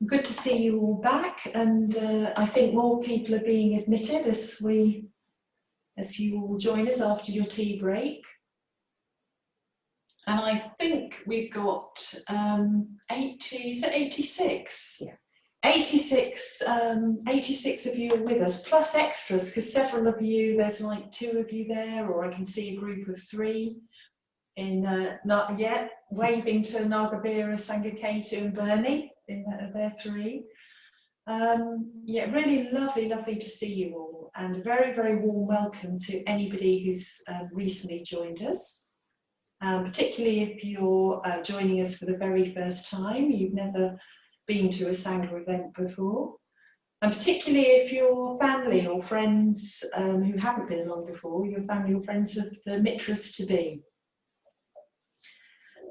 Good to see you all back, and I think more people are being admitted as you all join us after your tea break. And I think we've got 86? Yeah. 86 of you are with us, plus extras, because several of you, there's like 2 of you there, or I can see a group of 3 in not yet waving to Nagabira, Sangha, Ketu and Bernie. They're 3. Yeah, really lovely to see you all, and a very warm welcome to anybody who's recently joined us, particularly if you're joining us for the very first time, you've never been to a Sangha event before, and particularly if you're family or friends who haven't been along before, you're family or friends of the Mitras to be.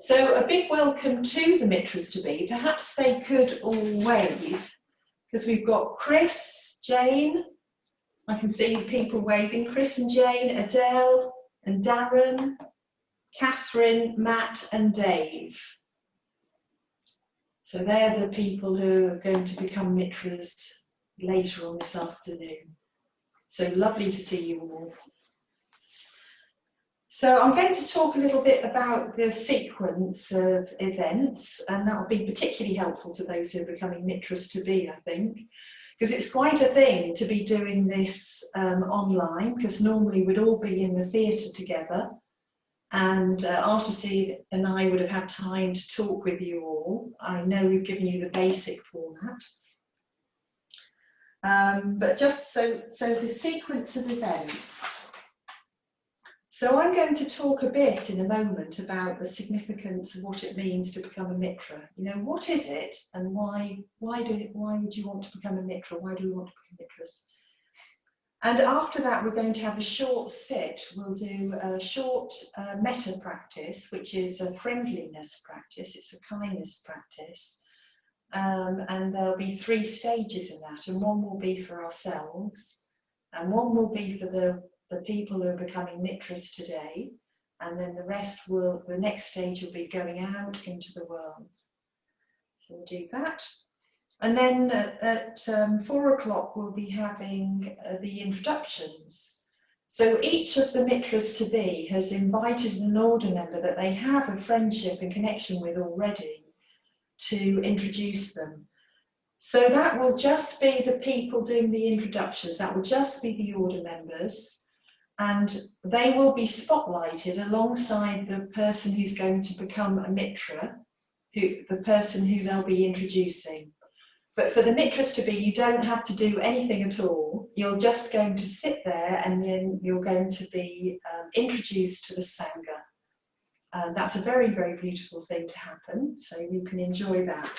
So a big welcome to the Mitras to be. Perhaps they could all wave, because we've got Chris, Jane, I can see people waving, Chris and Jane, Adele and Darren, Katherine, Matt and Dave. So they're the people who are going to become Mitras later on this afternoon. So lovely to see you all. So I'm going to talk a little bit about the sequence of events, and that'll be particularly helpful to those who are becoming Mitras to be, I think, because it's quite a thing to be doing this online, because normally we'd all be in the theatre together, and Artaseed and I would have had time to talk with you all. I know we've given you the basic format. But just so the sequence of events. So I'm going to talk a bit in a moment about the significance of what it means to become a Mitra. You know, what is it, and why would you want to become a Mitra? Why do we want to become Mitras? And after that, we're going to have a short sit. We'll do a short metta practice, which is a friendliness practice. It's a kindness practice. And there'll be 3 stages in that, and one will be for ourselves, and one will be for the people who are becoming Mitras today, and then the next stage will be going out into the world. So we'll do that. And then at 4 o'clock we'll be having the introductions. So each of the Mitras to be has invited an order member that they have a friendship and connection with already to introduce them. So that will just be the people doing the introductions, that will just be the order members, and they will be spotlighted alongside the person who's going to become a Mitra, the person who they'll be introducing. But for the Mitras to be, you don't have to do anything at all. You're just going to sit there, and then you're going to be introduced to the Sangha. That's a very beautiful thing to happen, so you can enjoy that.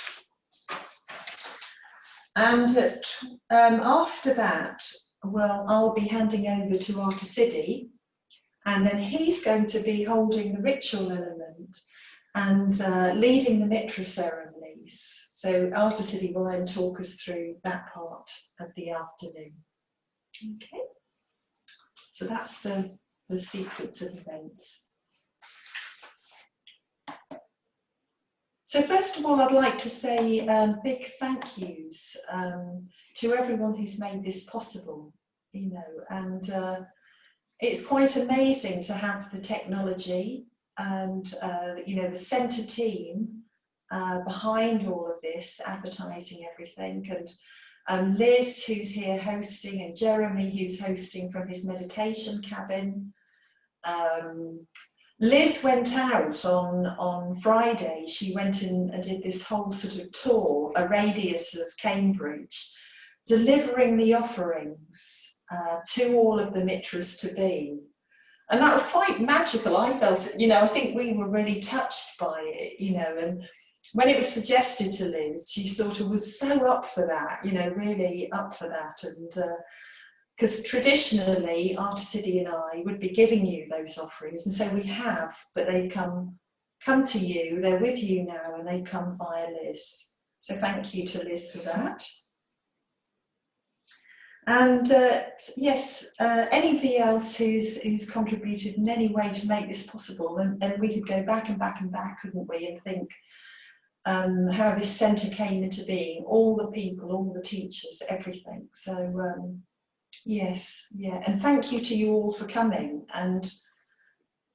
And after that, well, I'll be handing over to Artaseed, and then he's going to be holding the ritual element and leading the Mitra ceremonies. So Artaseed will then talk us through that part of the afternoon. Okay, so that's the sequence of events. So first of all, I'd like to say big thank yous to everyone who's made this possible, you know, and it's quite amazing to have the technology and, you know, the centre team behind all of this, advertising everything, and Liz, who's here hosting, and Jeremy, who's hosting from his meditation cabin. Liz went out on Friday. She went in and did this whole sort of tour, a radius of Cambridge, delivering the offerings to all of the Mitras to be. And that was quite magical. I felt, you know, I think we were really touched by it, you know, and when it was suggested to Liz, she sort of was so up for that, you know, really up for that. And because traditionally, Artaseed and I would be giving you those offerings, and so we have, but they come to you, they're with you now, and they come via Liz. So thank you to Liz for that. And yes, anybody else who's contributed in any way to make this possible, and we could go back and back and back, couldn't we, and think, how this centre came into being, all the people, all the teachers, everything. So yes, yeah, and thank you to you all for coming and,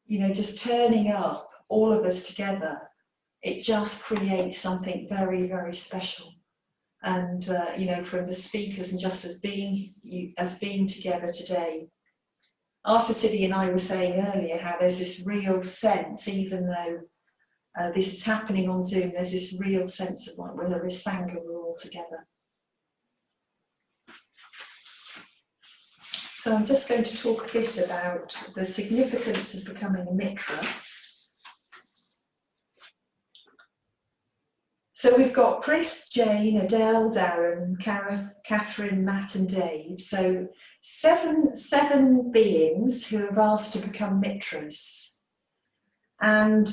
you know, just turning up, all of us together. It just creates something very, very special. And you know, from the speakers and just as being together today. Articity and I were saying earlier how there's this real sense, even though this is happening on Zoom, there's this real sense of like, when there is Sangha, we're all together. So I'm just going to talk a bit about the significance of becoming a Mitra. So we've got Chris, Jane, Adele, Darren, Katherine, Matt and Dave. So seven beings who have asked to become Mitras. And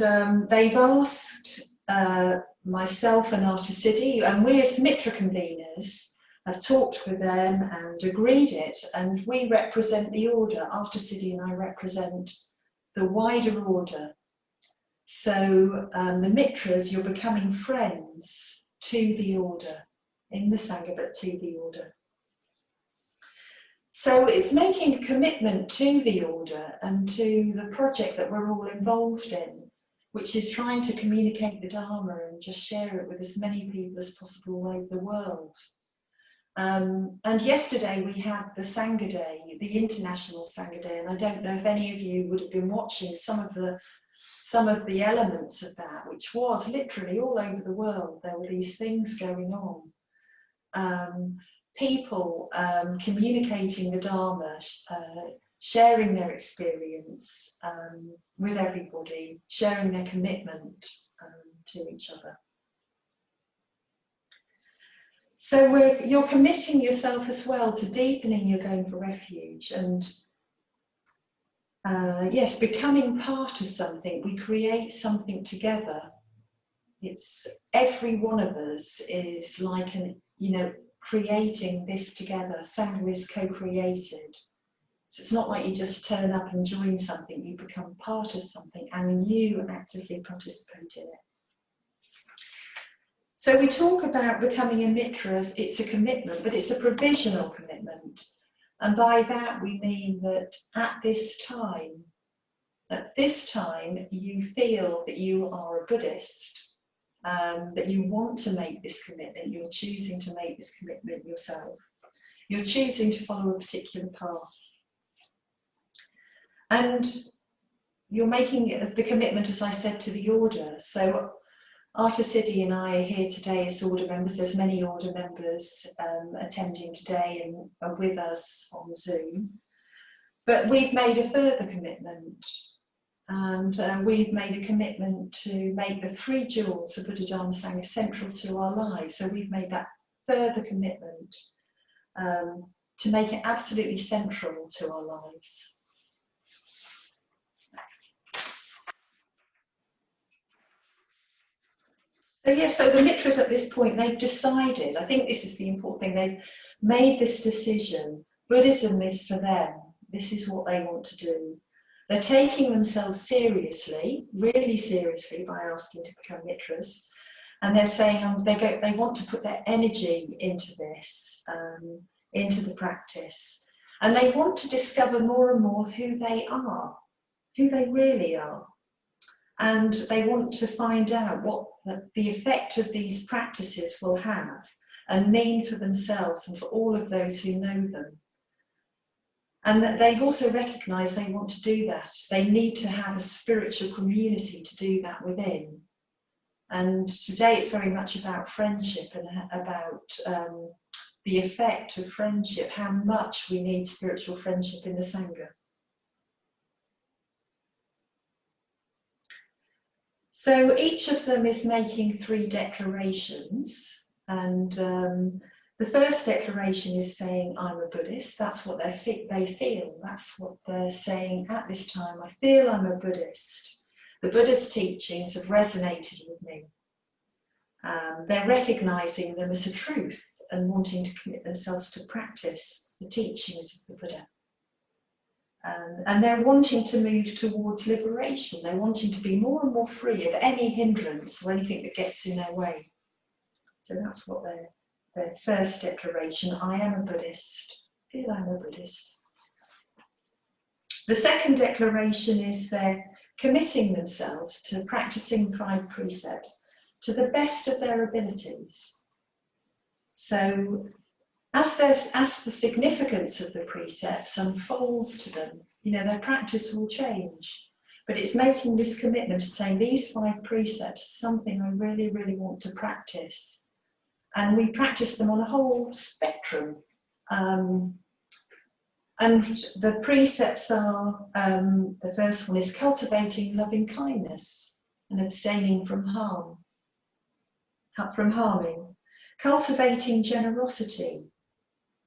they've asked myself and Articity, and we as Mitra conveners have talked with them and agreed it, and we represent the order. Articity and I represent the wider order. So the Mitras, you're becoming friends to the order, in the Sangha, but to the order. So it's making a commitment to the order and to the project that we're all involved in, which is trying to communicate the Dharma and just share it with as many people as possible all over the world. And yesterday we had the Sangha Day, the International Sangha Day, and I don't know if any of you would have been watching some of the elements of that, which was literally all over the world. There were these things going on. People communicating the Dharma, sharing their experience with everybody, sharing their commitment to each other. So you're committing yourself as well to deepening your going for refuge and yes, becoming part of something. We create something together. It's every one of us is like creating this together. Sangha is co-created. So it's not like you just turn up and join something, you become part of something and you actively participate in it. So we talk about becoming a Mitra, it's a commitment, but it's a provisional commitment. And by that we mean that at this time you feel that you are a Buddhist, that you want to make this commitment, you're choosing to make this commitment yourself. You're choosing to follow a particular path. And you're making the commitment, as I said, to the order. So Articity and I are here today as order members. There's many order members attending today and are with us on Zoom. But we've made a further commitment. And we've made a commitment to make the three jewels of Buddha, Dharma, Sangha central to our lives. So we've made that further commitment to make it absolutely central to our lives. So yes, so the Mitras at this point, they've decided, I think this is the important thing, they've made this decision. Buddhism is for them. This is what they want to do. They're taking themselves seriously, really seriously, by asking to become Mitras. And they're saying they want to put their energy into this, into the practice. And they want to discover more and more who they are, who they really are. And they want to find out what the effect of these practices will have and mean for themselves and for all of those who know them. And that they've also recognised they want to do that. They need to have a spiritual community to do that within. And today it's very much about friendship and about the effect of friendship, how much we need spiritual friendship in the Sangha. So each of them is making 3 declarations, and the first declaration is saying, I'm a Buddhist. That's what they feel. That's what they're saying at this time. I feel I'm a Buddhist. The Buddha's teachings have resonated with me. They're recognising them as a truth and wanting to commit themselves to practice the teachings of the Buddha. And they're wanting to move towards liberation. They're wanting to be more and more free of any hindrance or anything that gets in their way. So that's what their first declaration, I am a Buddhist, feel I'm a Buddhist. The second declaration is they're committing themselves to practicing 5 precepts to the best of their abilities. So as the significance of the precepts unfolds to them, their practice will change. But it's making this commitment to saying these 5 precepts are something I really, really want to practice. And we practice them on a whole spectrum. And the precepts are, the first one is cultivating loving kindness and abstaining from harming, cultivating generosity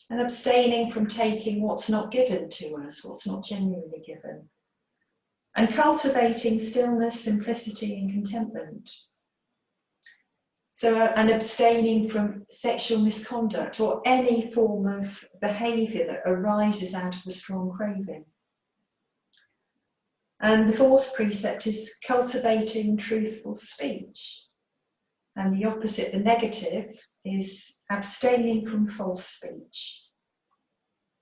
and abstaining from taking what's not given to us, what's not genuinely given, and cultivating stillness, simplicity and contentment. So, and abstaining from sexual misconduct or any form of behaviour that arises out of a strong craving. And the 4th precept is cultivating truthful speech. And the opposite, the negative, is abstaining from false speech.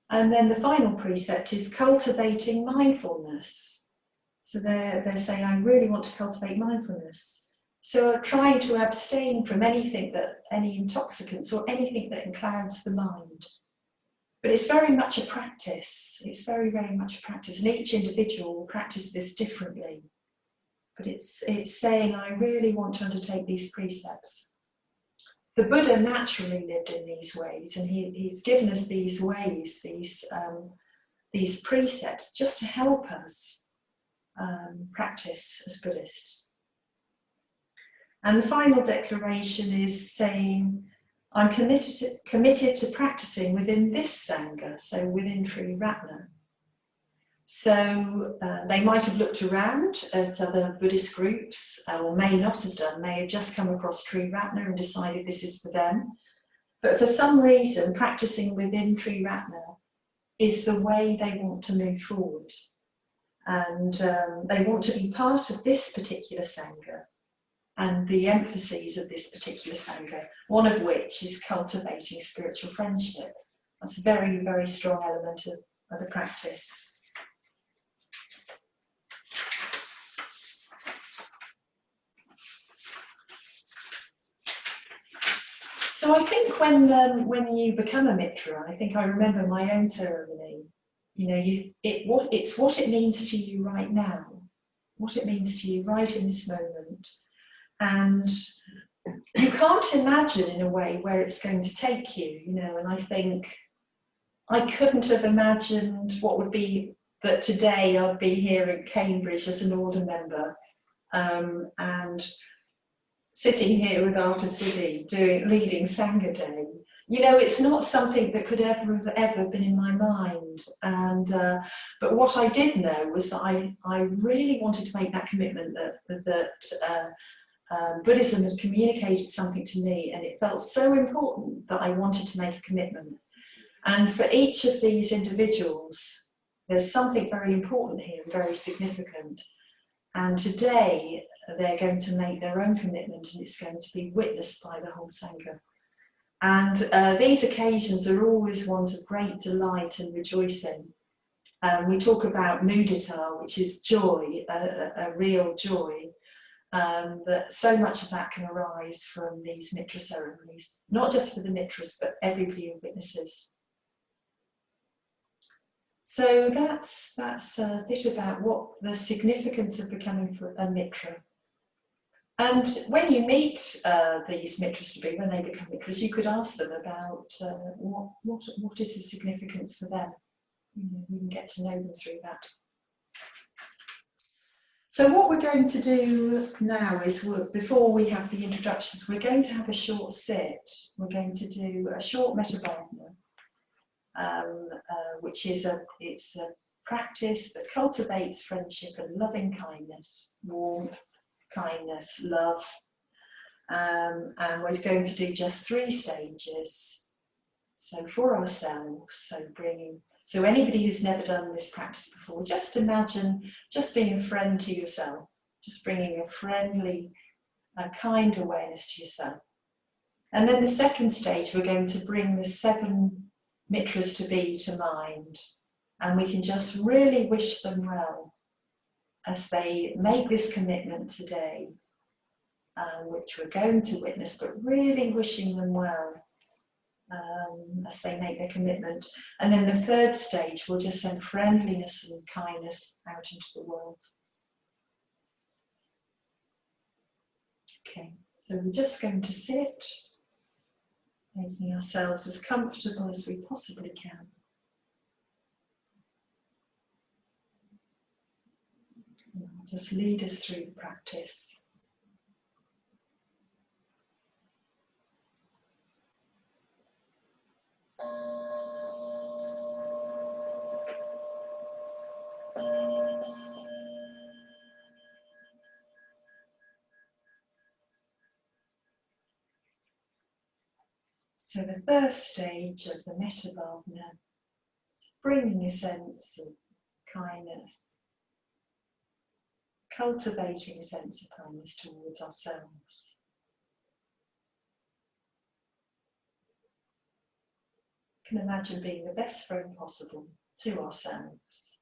And then the final precept is cultivating mindfulness. So they're saying, I really want to cultivate mindfulness. So trying to abstain from any intoxicants or anything that clouds the mind. But it's very much a practice. It's very, very much a practice. And each individual will practice this differently. But it's saying, I really want to undertake these precepts. The Buddha naturally lived in these ways, and he's given us these ways, these precepts, just to help us practice as Buddhists. And the final declaration is saying, I'm committed to practicing within this Sangha, so within Sri Ratna. So they might have looked around at other Buddhist groups, or may not have done, may have just come across Sri Ratna and decided this is for them. But for some reason, practicing within Sri Ratna is the way they want to move forward. And they want to be part of this particular Sangha and the emphases of this particular Sangha, one of which is cultivating spiritual friendship. That's a very, very strong element of the practice. So I think when you become a Mitra, I think I remember my own ceremony. It's what it means to you right now, what it means to you right in this moment. And you can't imagine in a way where it's going to take you, and I think I couldn't have imagined what would be that today I'd be here in Cambridge as an order member and sitting here with Arthur Siddhi leading Sangha Day. It's not something that could ever have been in my mind. And but what I did know was that I really wanted to make that commitment that Buddhism had communicated something to me, and it felt so important that I wanted to make a commitment. And for each of these individuals, there's something very important here, very significant. And today, they're going to make their own commitment, and it's going to be witnessed by the whole Sangha. And these occasions are always ones of great delight and rejoicing. We talk about mudita, which is joy, a real joy. That so much of that can arise from these Mitra ceremonies, not just for the Mitras, but everybody who witnesses. So that's a bit about what the significance of becoming a Mitra. And when you meet these Mitras to be, when they become Mitras, you could ask them about what is the significance for them. You can get to know them through that. So what we're going to do now is, before we have the introductions, we're going to have a short sit. We're going to do a short Metabhavana, which is a practice that cultivates friendship and loving kindness, warmth, kindness, love. And we're going to do just 3 stages. So for ourselves, so anybody who's never done this practice before, just imagine just being a friend to yourself, just bringing a friendly, a kind awareness to yourself. And then the second stage, we're going to bring the 7 Mitras to be to mind, and we can just really wish them well as they make this commitment today, which we're going to witness, but really wishing them well as they make their commitment. And then the third stage, we'll just send friendliness and kindness out into the world. Okay, so we're just going to sit, making ourselves as comfortable as we possibly can. And I'll just lead us through the practice. So the first stage of the Metta Bhavana is bringing a sense of kindness, cultivating a sense of kindness towards ourselves. You can imagine being the best friend possible to ourselves.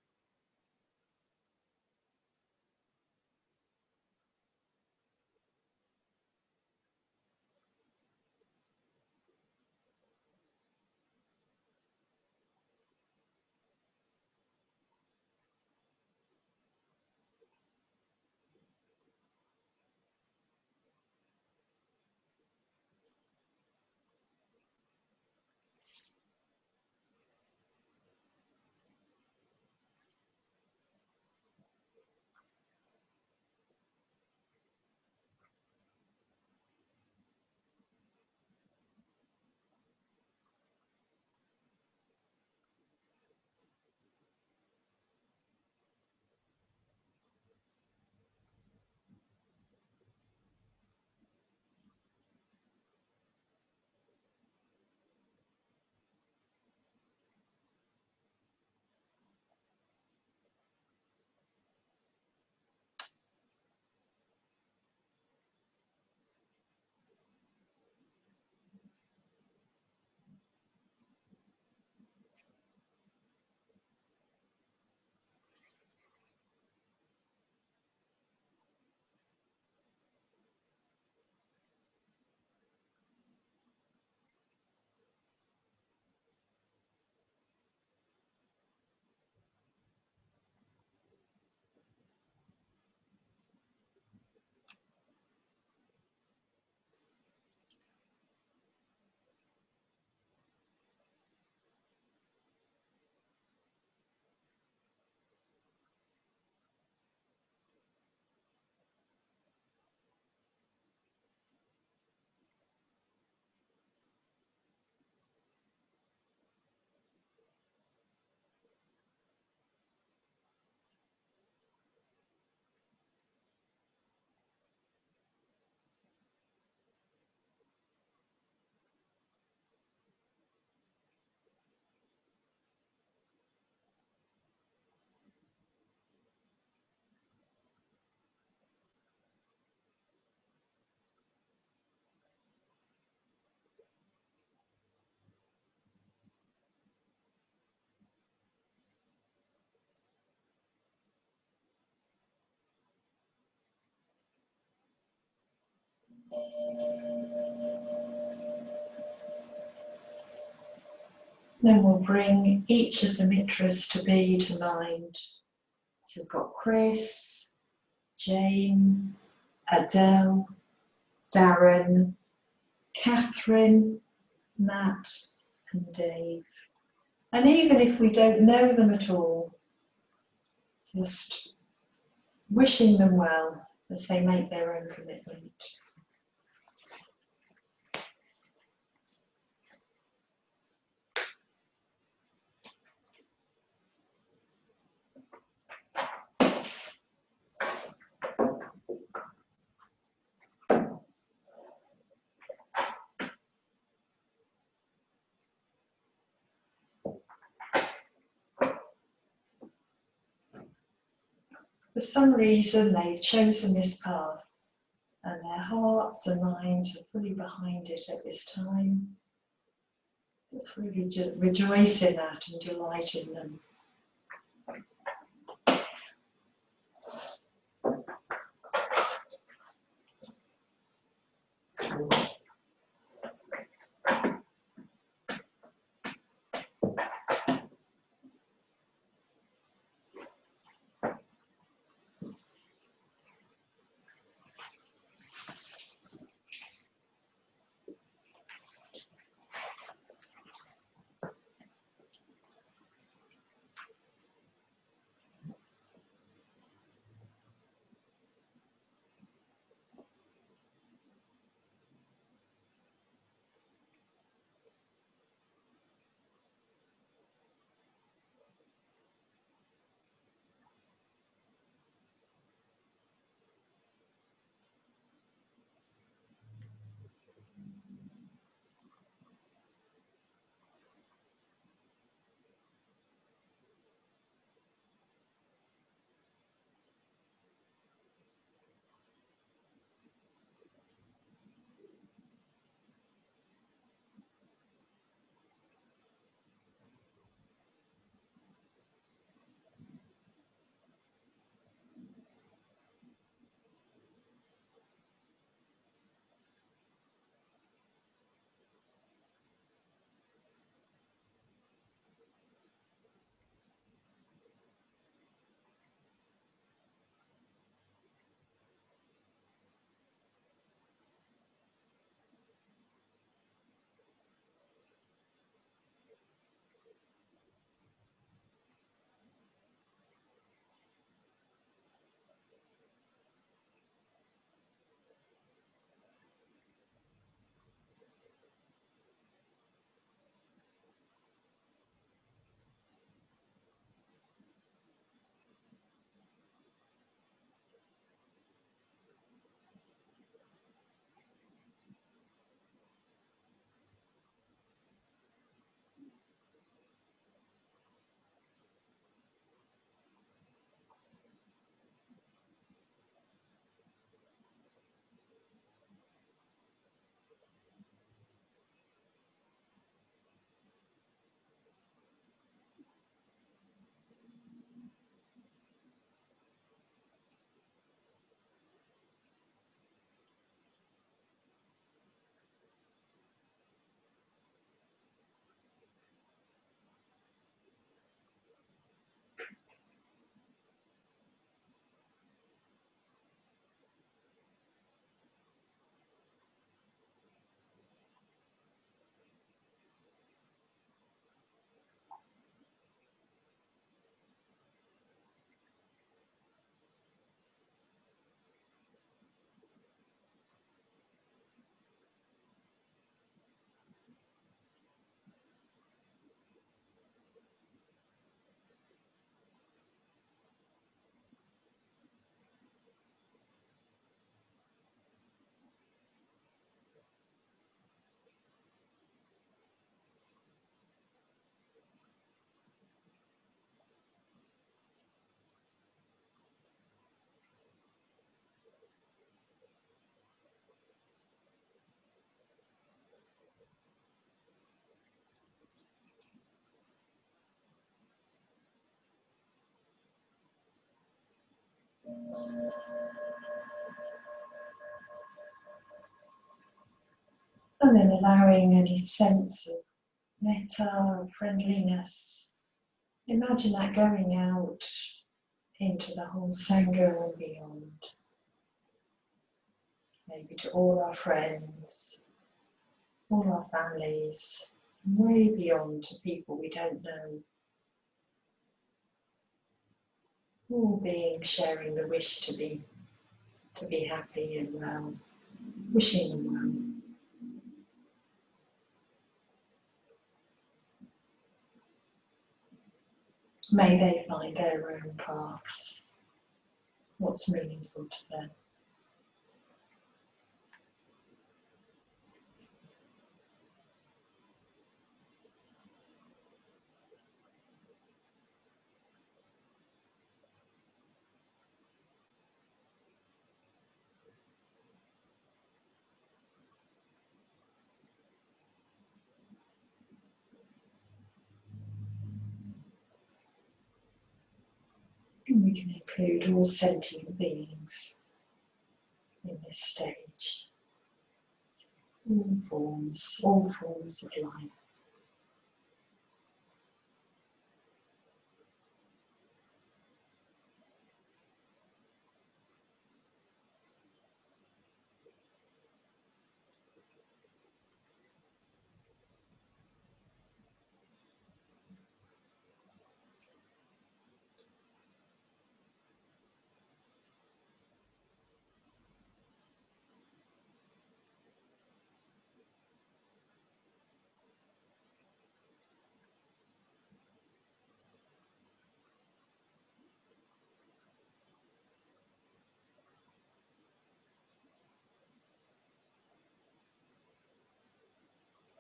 Then we'll bring each of the Mitras to be to mind. So we've got Chris, Jane, Adele, Darren, Katherine, Matt and Dave. And even if we don't know them at all, just wishing them well as they make their own commitment. For some reason, they've chosen this path and their hearts and minds are fully behind it at this time. Let's really rejoice in that and delight in them. And then allowing any sense of metta, friendliness. Imagine that going out into the whole Sangha and beyond. Maybe to all our friends, all our families, way beyond to people we don't know. All beings sharing the wish to be happy and well, wishing them well. May they find their own paths, what's meaningful to them. We can include all sentient beings in this stage. All forms of life.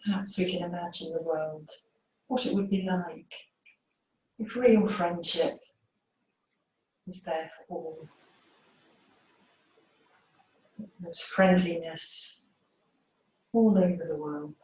Perhaps we can imagine the world, what it would be like if real friendship was there for all. There's friendliness all over the world.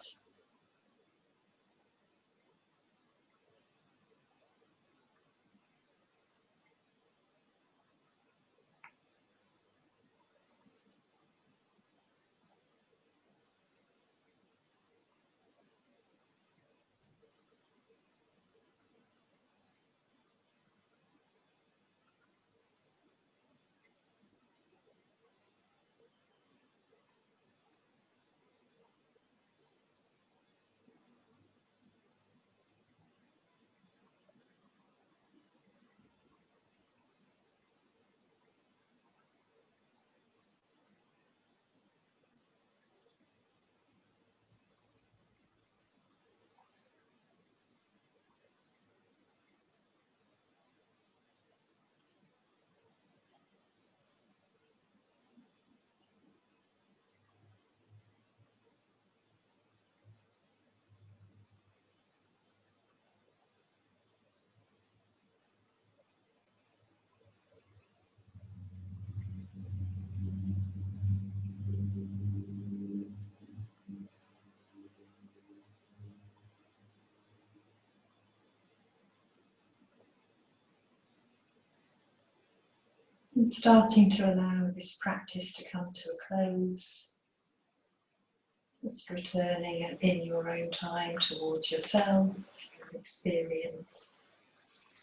And starting to allow this practice to come to a close. Just returning in your own time towards yourself, your experience.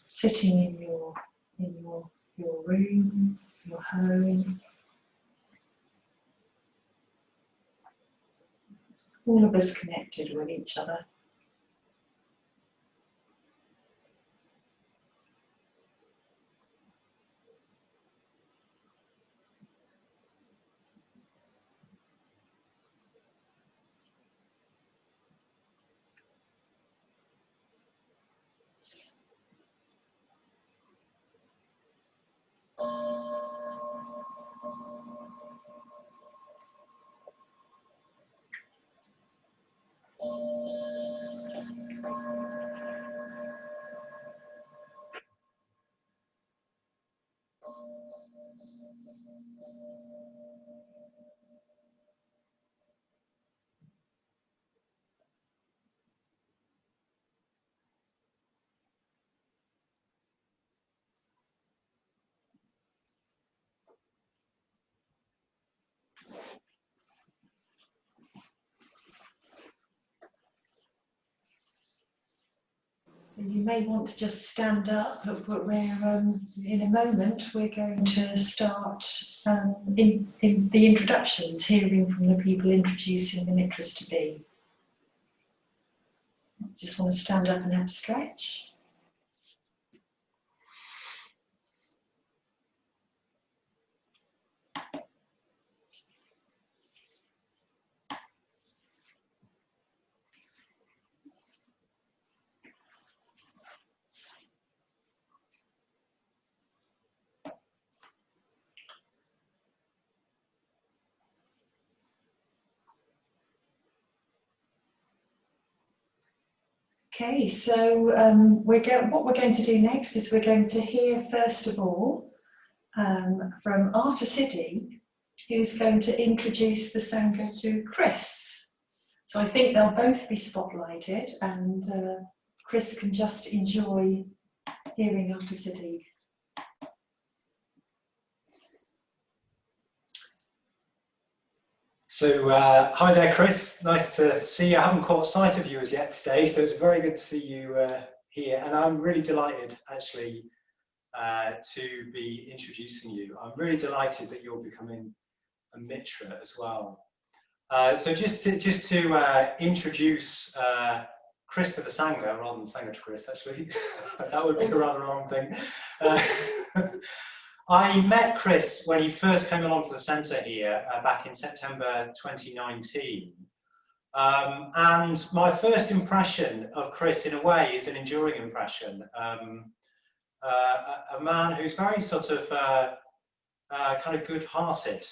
Sitting in your room, your home. All of us connected with each other. So you may want to just stand up, but we're, in a moment we're going to start in the introductions, hearing from the people introducing the Mitras to be. Just want to stand up and have a stretch. Okay, so what we're going to do next is we're going to hear first of all from Arta Siddhi, who's going to introduce the Sangha to Chris. So I think they'll both be spotlighted, and Chris can just enjoy hearing Arta Siddhi. Hi there, Chris. Nice to see you. I haven't caught sight of you as yet today, so it's very good to see you here. And I'm really delighted, actually, to be introducing you. I'm really delighted that you're becoming a Mitra as well. So just to introduce Chris to the Sangha, rather than Sangha to Chris, actually, that would be a rather long thing. I met Chris when he first came along to the centre here back in September 2019. And my first impression of Chris, in a way, is an enduring impression. A man who's very sort of kind of good-hearted.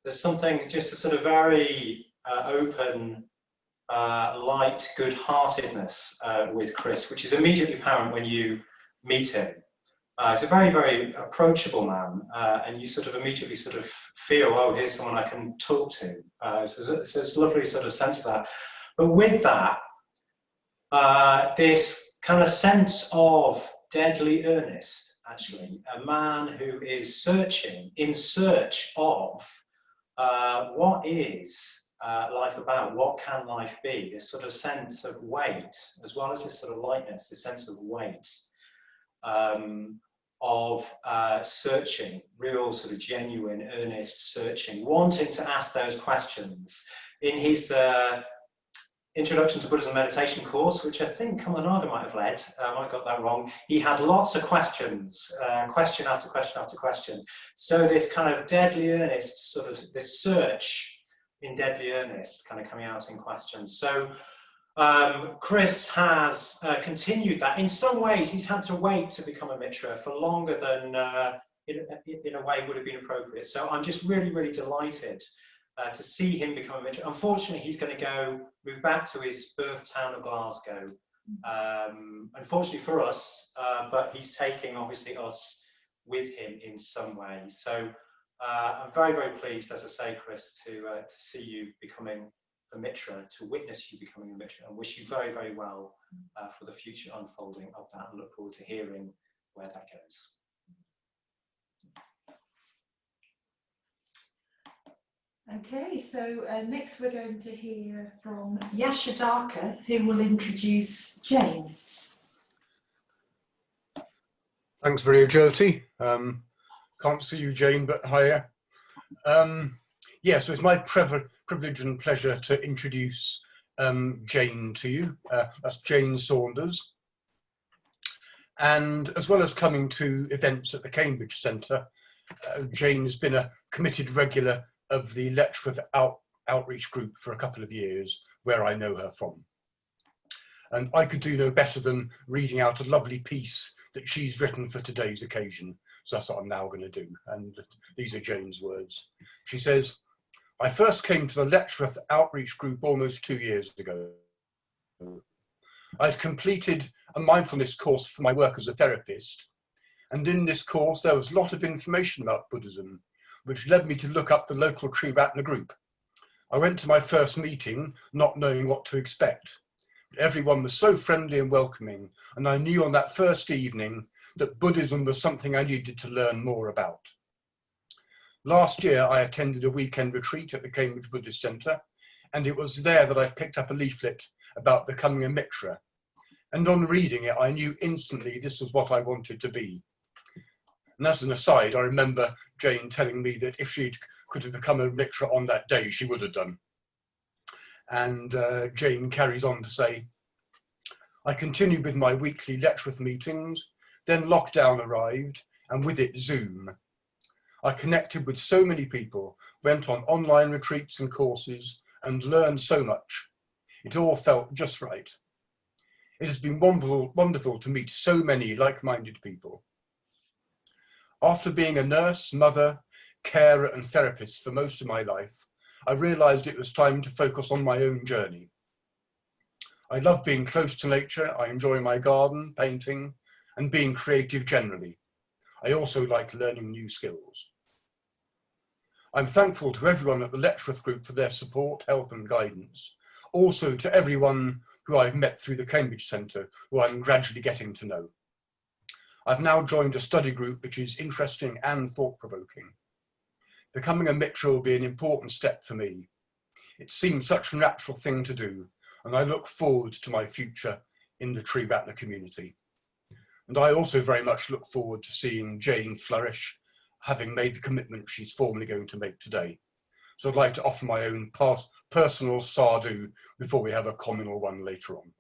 There's something, just a sort of very open, light, good-heartedness with Chris, which is immediately apparent when you meet him. He's a very, very approachable man, and you sort of immediately sort of feel, oh, here's someone I can talk to. So there's a lovely sort of sense of that. But with that, this kind of sense of deadly earnest, actually, a man who is searching, in search of what is life about, what can life be, this sort of sense of weight, as well as this sort of lightness, this sense of weight. Of searching, real sort of genuine, earnest searching, wanting to ask those questions. In his Introduction to Buddhism Meditation course, which I think Kamanada might have led, I might have got that wrong, he had lots of questions, question after question after question. So this kind of deadly earnest, sort of this search in deadly earnest, kind of coming out in questions. So Chris has continued that. In some ways, he's had to wait to become a Mitra for longer than, in a way, would have been appropriate. So I'm just really, really delighted to see him become a Mitra. Unfortunately, he's going to move back to his birth town of Glasgow. Unfortunately for us, but he's taking, obviously, us with him in some way. So I'm very, very pleased, as I say, Chris, to see you becoming a Mitra, to witness you becoming a Mitra, and wish you very, very well for the future unfolding of that, and look forward to hearing where that goes. Okay, so next we're going to hear from Yashadaka, who will introduce Jane. Thanks very Jyoti. Can't see you, Jane, but hiya. Yeah, so it's my privilege and pleasure to introduce Jane to you. That's Jane Saunders. And as well as coming to events at the Cambridge Centre, Jane's been a committed regular of the Letchworth Outreach Group for a couple of years, where I know her from. And I could do no better than reading out a lovely piece that she's written for today's occasion. So that's what I'm now going to do. And these are Jane's words. She says, I first came to the Letchworth Outreach Group almost 2 years ago. I'd completed a mindfulness course for my work as a therapist. And in this course, there was a lot of information about Buddhism, which led me to look up the local Triratna group. I went to my first meeting, not knowing what to expect. Everyone was so friendly and welcoming, and I knew on that first evening that Buddhism was something I needed to learn more about. Last year, I attended a weekend retreat at the Cambridge Buddhist Centre, and it was there that I picked up a leaflet about becoming a Mitra. And on reading it, I knew instantly this was what I wanted to be. And as an aside, I remember Jane telling me that if she could have become a Mitra on that day, she would have done. And Jane carries on to say, I continued with my weekly Letchworth meetings, then lockdown arrived, and with it Zoom. I connected with so many people, went on online retreats and courses, and learned so much. It all felt just right. It has been wonderful to meet so many like-minded people. After being a nurse, mother, carer, and therapist for most of my life, I realised it was time to focus on my own journey. I love being close to nature. I enjoy my garden, painting, and being creative generally. I also like learning new skills. I'm thankful to everyone at the Letchworth Group for their support, help, and guidance. Also to everyone who I've met through the Cambridge Centre, who I'm gradually getting to know. I've now joined a study group which is interesting and thought-provoking. becoming a Mitra will be an important step for me. It seems such a natural thing to do, and I look forward to my future in the Tree Battler community. And I also very much look forward to seeing Jane flourish, having made the commitment she's formally going to make today. So I'd like to offer my own personal sadhu before we have a communal one later on.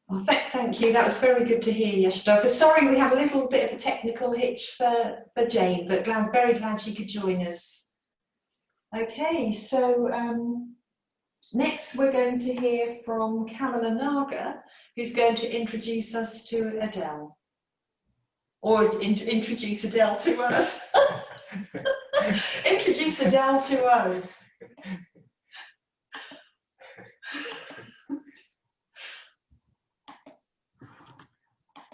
Well, thank you. That was very good to hear, Yashodhara. Sorry, we had a little bit of a technical hitch for Jane, but very glad she could join us. Okay, so next we're going to hear from Kamala Naga, who's going to introduce us to Adele. Or introduce Adele to us. Introduce Adele to us.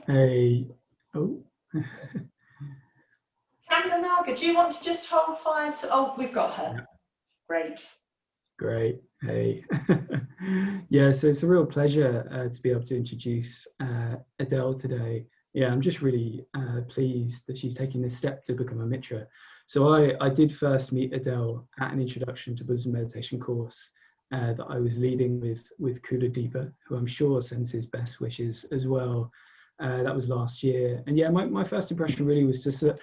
Hey, oh. Kamala Naga, do you want to just hold fire to, oh, we've got her. Yeah. Great. Great, hey. Yeah, so it's a real pleasure to be able to introduce Adele today. Yeah, I'm just really pleased that she's taking this step to become a Mitra. So I did first meet Adele at an introduction to Buddhism meditation course that I was leading with Kula Deepa, who I'm sure sends his best wishes as well. That was last year. And yeah, my first impression really was just that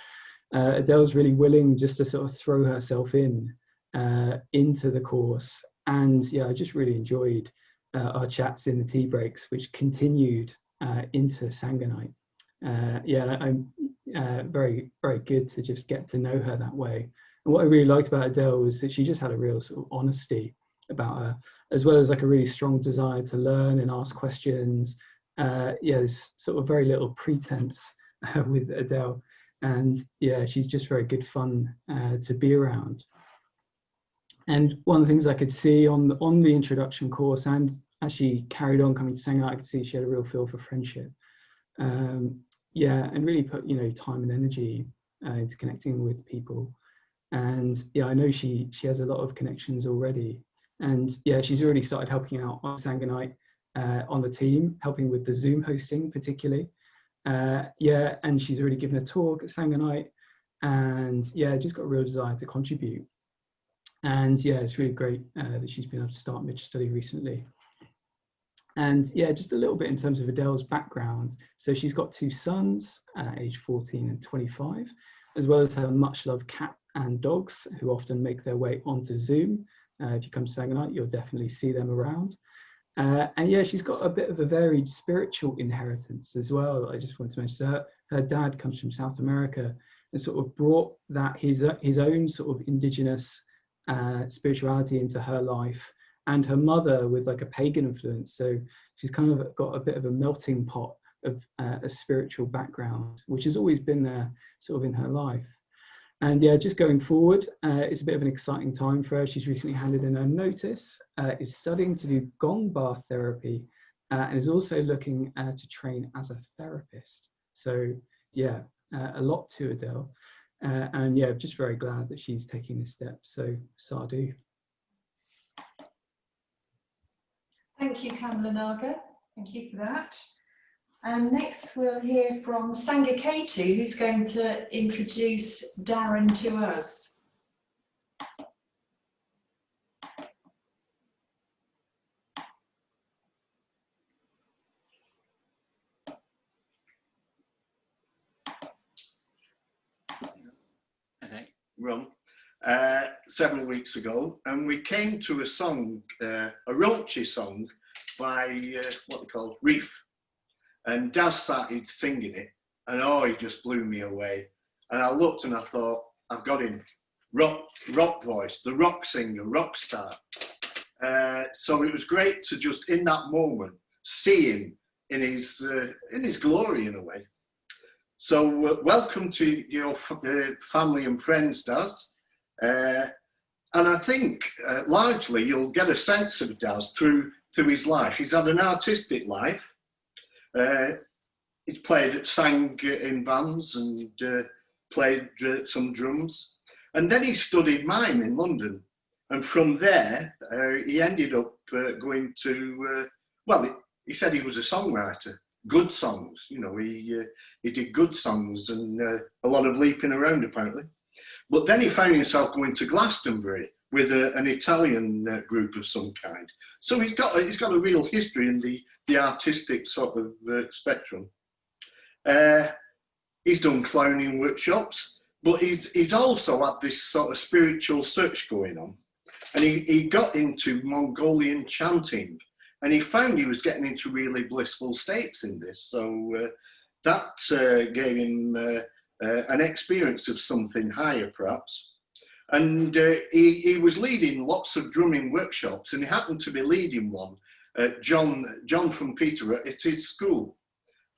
Adele's really willing just to sort of throw herself into the course. And yeah, I just really enjoyed our chats in the tea breaks, which continued into Sangha night. Yeah, I'm very good to just get to know her that way. And what I really liked about Adele was that she just had a real sort of honesty about her, as well as like a really strong desire to learn and ask questions. Yeah, there's sort of very little pretense with Adele, and yeah, she's just very good fun to be around. And one of the things I could see on the introduction course, and as she carried on coming to Sangha, I could see she had a real feel for friendship. Yeah, and really put time and energy into connecting with people. And yeah, I know she has a lot of connections already. And yeah, she's already started helping out on Sangha night on the team, helping with the Zoom hosting particularly. Yeah, and she's already given a talk at Sangha night, and yeah, just got a real desire to contribute. And yeah, it's really great that she's been able to start Mitra study recently. And yeah, just a little bit in terms of Adele's background. So she's got 2 sons, aged 14 and 25, as well as her much loved cat and dogs, who often make their way onto Zoom. If you come to Sangha night, you'll definitely see them around. And yeah, she's got a bit of a varied spiritual inheritance as well. I just want to mention, so her dad comes from South America and sort of brought that his own sort of indigenous spirituality into her life, and her mother with like a pagan influence. So she's kind of got a bit of a melting pot of a spiritual background, which has always been there sort of in her life. And yeah, just going forward, it's a bit of an exciting time for her. She's recently handed in her notice, is studying to do gong bar therapy, and is also looking to train as a therapist. So yeah, a lot to Adele. And yeah, just very glad that she's taking this step. So sadhu. Thank you, Kamala Naga. Thank you for that. And next we'll hear from Sangha Ketu, who's going to introduce Darren to us. Okay, Ron. Several weeks ago, and we came to a song, a raunchy song by what they call Reef, and Daz started singing it, and oh, he just blew me away. And I looked and I thought, I've got him, rock voice, the rock singer, rock star. So it was great to just in that moment see him in his glory in a way. So welcome to your family and friends, Daz. And I think largely you'll get a sense of Daz through his life. He's had an artistic life. He's sang in bands and played some drums. And then he studied mime in London. And from there, he ended up going to, well, he said he was a songwriter, good songs. You know, he did good songs and a lot of leaping around apparently. But then he found himself going to Glastonbury with an Italian group of some kind. So he's got a real history in the artistic sort of spectrum. He's done clowning workshops, but he's also had this sort of spiritual search going on. And he got into Mongolian chanting, and he found he was getting into really blissful states in this. So that gave him an experience of something higher, perhaps. And he was leading lots of drumming workshops, and he happened to be leading one at John from Peterborough at his school.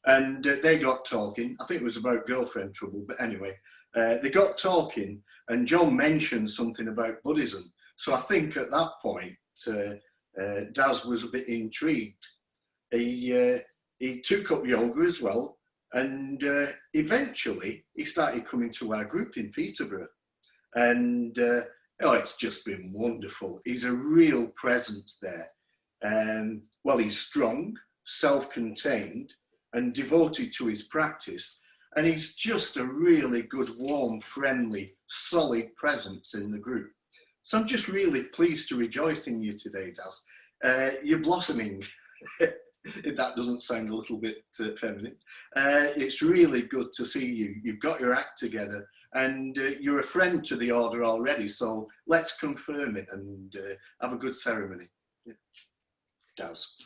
And they got talking. I think it was about girlfriend trouble, but anyway, they got talking, and John mentioned something about Buddhism. So I think at that point, Daz was a bit intrigued. He took up yoga as well, and eventually he started coming to our group in Peterborough. And it's just been wonderful. He's a real presence there. Well, he's strong, self-contained, and devoted to his practice. And he's just a really good, warm, friendly, solid presence in the group. So I'm just really pleased to rejoice in you today, Daz. You're blossoming. If that doesn't sound a little bit feminine. It's really good to see you. You've got your act together, and you're a friend to the order already. So let's confirm it and have a good ceremony. Yeah. Daz.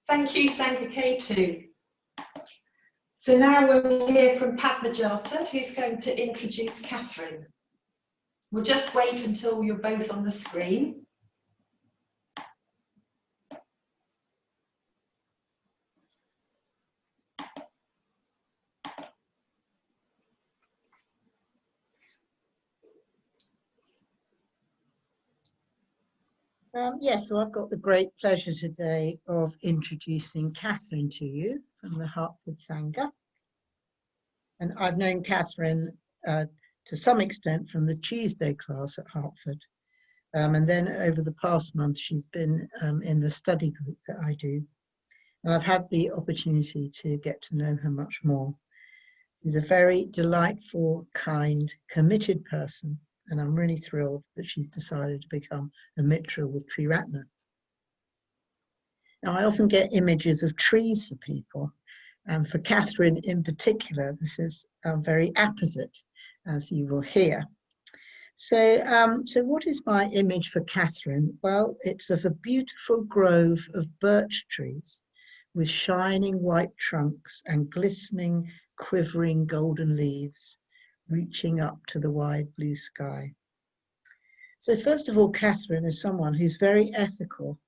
Thank you, Sangha K2. So now we'll hear from Padmajata, who's going to introduce Katherine. We'll just wait until you're both on the screen. Yes, so I've got the great pleasure today of introducing Katherine to you from the Hertford Sangha. And I've known Katherine to some extent from the Tuesday class at Hertford. And then over the past month, she's been in the study group that I do. And I've had the opportunity to get to know her much more. She's a very delightful, kind, committed person. And I'm really thrilled that she's decided to become a Mitra with Triratna. Now, I often get images of trees for people, and for Katherine in particular, this is very apposite, as you will hear. So what is my image for Katherine? Well, it's of a beautiful grove of birch trees with shining white trunks and glistening, quivering golden leaves, reaching up to the wide blue sky. So first of all, Katherine is someone who's very ethical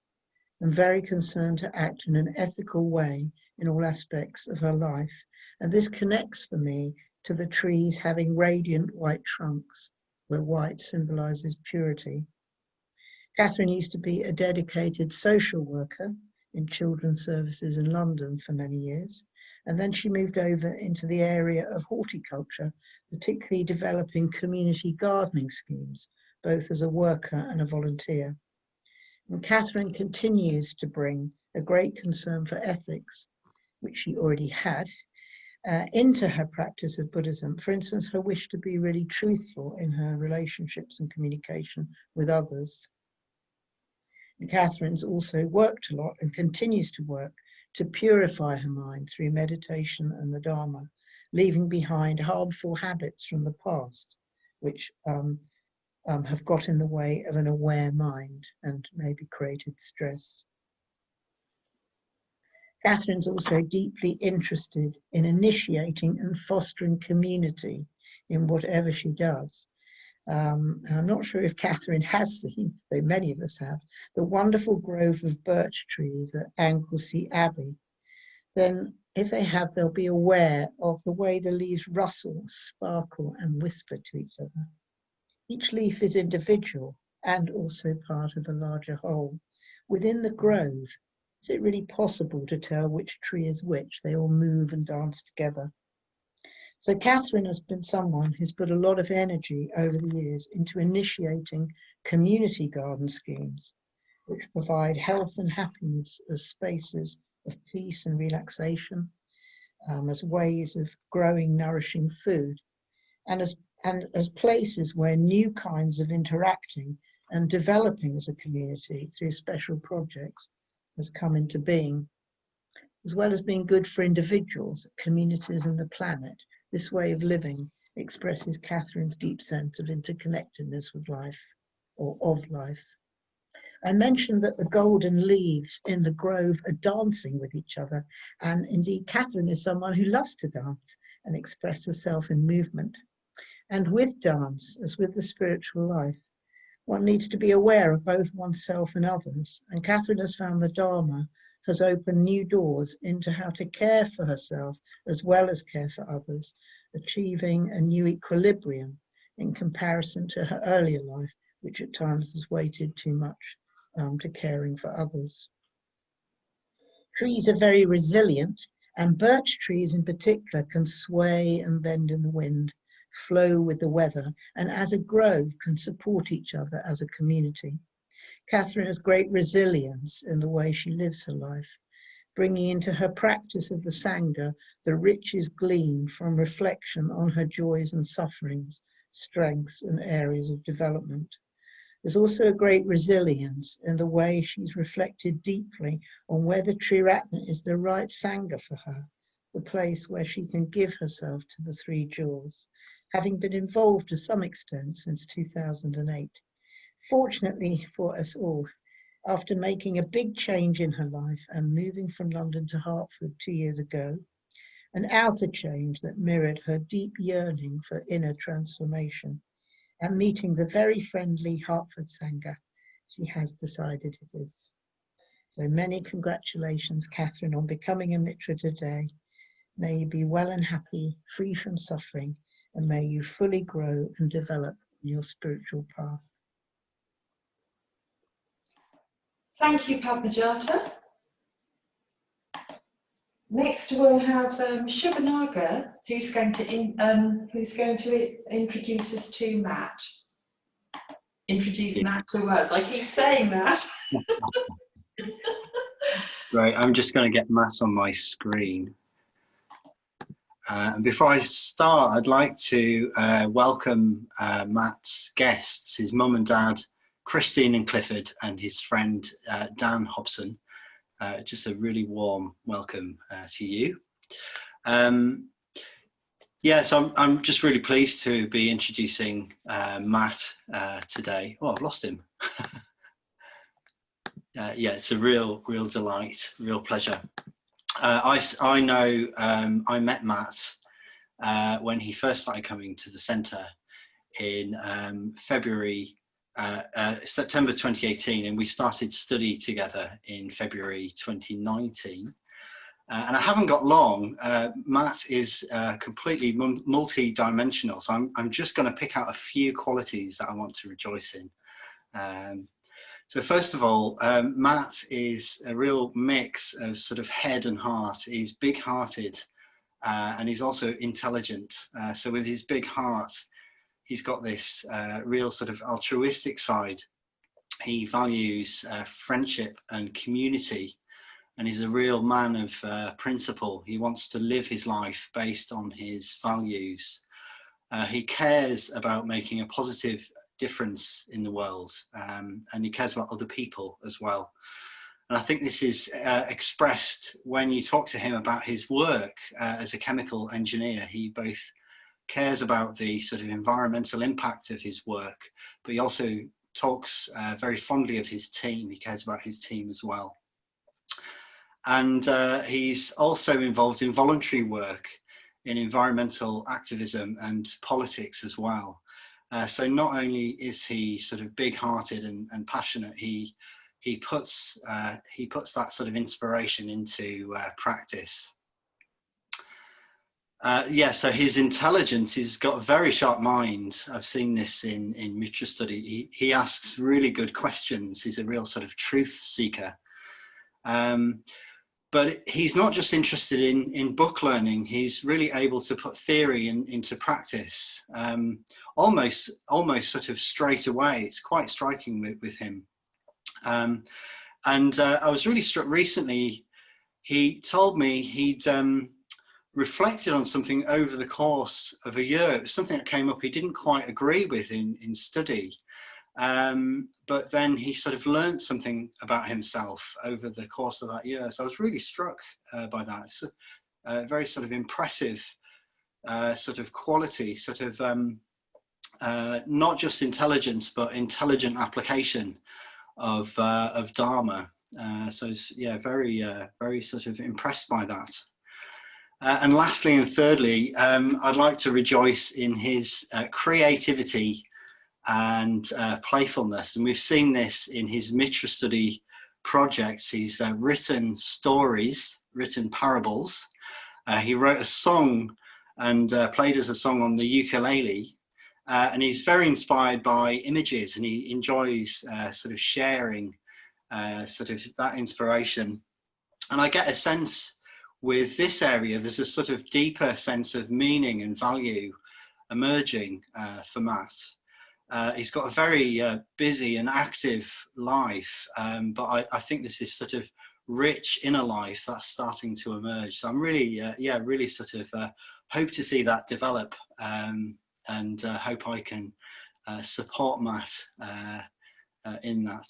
and very concerned to act in an ethical way in all aspects of her life. And this connects for me to the trees having radiant white trunks, where white symbolizes purity. Katherine used to be a dedicated social worker in children's services in London for many years. And then she moved over into the area of horticulture, particularly developing community gardening schemes, both as a worker and a volunteer. And Katherine continues to bring a great concern for ethics, which she already had, into her practice of Buddhism. For instance, her wish to be really truthful in her relationships and communication with others. And Katherine's also worked a lot and continues to work to purify her mind through meditation and the Dharma, leaving behind harmful habits from the past, which have got in the way of an aware mind and maybe created stress. Katherine's also deeply interested in initiating and fostering community in whatever she does. I'm not sure if Katherine has seen, though many of us have, the wonderful grove of birch trees at Anglesey Abbey. Then if they have, they'll be aware of the way the leaves rustle, sparkle and whisper to each other. Each leaf is individual and also part of a larger whole. Within the grove, is it really possible to tell which tree is which? They all move and dance together. So Katherine has been someone who's put a lot of energy over the years into initiating community garden schemes, which provide health and happiness as spaces of peace and relaxation, as ways of growing nourishing food, and as places where new kinds of interacting and developing as a community through special projects has come into being, as well as being good for individuals, communities and the planet. This way of living expresses Catherine's deep sense of interconnectedness with life, or of life. I mentioned that the golden leaves in the grove are dancing with each other, and indeed Katherine is someone who loves to dance and express herself in movement. And with dance, as with the spiritual life, one needs to be aware of both oneself and others, and Katherine has found the Dharma has opened new doors into how to care for herself as well as care for others, achieving a new equilibrium in comparison to her earlier life, which at times has weighted too much to caring for others. Trees are very resilient, and birch trees in particular can sway and bend in the wind, flow with the weather, and as a grove can support each other as a community. Katherine has great resilience in the way she lives her life, bringing into her practice of the Sangha the riches gleaned from reflection on her joys and sufferings, strengths and areas of development. There's also a great resilience in the way she's reflected deeply on whether Triratna is the right Sangha for her, the place where she can give herself to the three jewels, having been involved to some extent since 2008. Fortunately for us all, after making a big change in her life and moving from London to Hertford 2 years ago, an outer change that mirrored her deep yearning for inner transformation, and meeting the very friendly Hertford Sangha, she has decided it is. So many congratulations, Katherine, on becoming a Mitra today. May you be well and happy, free from suffering, and may you fully grow and develop on your spiritual path. Thank you, Padmajata. Next, we'll have Shubhanaga, who's going to introduce us to Matt. Introduce Matt to us. I keep saying that. Right, I'm just going to get Matt on my screen. And before I start, I'd like to welcome Matt's guests, his mum and dad, Christine and Clifford, and his friend Dan Hobson. Just a really warm welcome to you. So I'm just really pleased to be introducing Matt today. Oh, I've lost him. It's a real delight, real pleasure. I know I met Matt when he first started coming to the centre in September 2018, and we started study together in February 2019. And I haven't got long. Matt is completely multi-dimensional, so I'm just going to pick out a few qualities that I want to rejoice in. So first of all, Matt is a real mix of sort of head and heart. He's big-hearted and he's also intelligent. So with his big heart, he's got this real sort of altruistic side. He values friendship and community, and he's a real man of principle. He wants to live his life based on his values. He cares about making a positive difference in the world, and he cares about other people as well. And I think this is expressed when you talk to him about his work as a chemical engineer. He both cares about the sort of environmental impact of his work, but he also talks very fondly of his team. He cares about his team as well. And he's also involved in voluntary work in environmental activism and politics as well. So not only is he sort of big-hearted and passionate, he puts that sort of inspiration into practice. So his intelligence, he's got a very sharp mind. I've seen this in Mitra study. He asks really good questions. He's a real sort of truth seeker. But he's not just interested in book learning. He's really able to put theory into practice, almost sort of straight away. It's quite striking with him. I was really struck recently. he told me he'd reflected on something over the course of a year. It was something that came up he didn't quite agree with in study. But then he sort of learned something about himself over the course of that year. So I was really struck by that. It's a very sort of impressive sort of quality, sort of not just intelligence, but intelligent application of Dharma. So yeah, very sort of impressed by that. And lastly and thirdly, I'd like to rejoice in his creativity and playfulness. And we've seen this in his Mitra study projects. He's written stories, written parables. He wrote a song and played as a song on the ukulele. And he's very inspired by images, and he enjoys sort of sharing sort of that inspiration. And I get a sense with this area, there's a sort of deeper sense of meaning and value emerging for Matt. He's got a very busy and active life, but I think this is sort of rich inner life that's starting to emerge. So I'm really, really sort of hope to see that develop, and hope I can support Matt in that.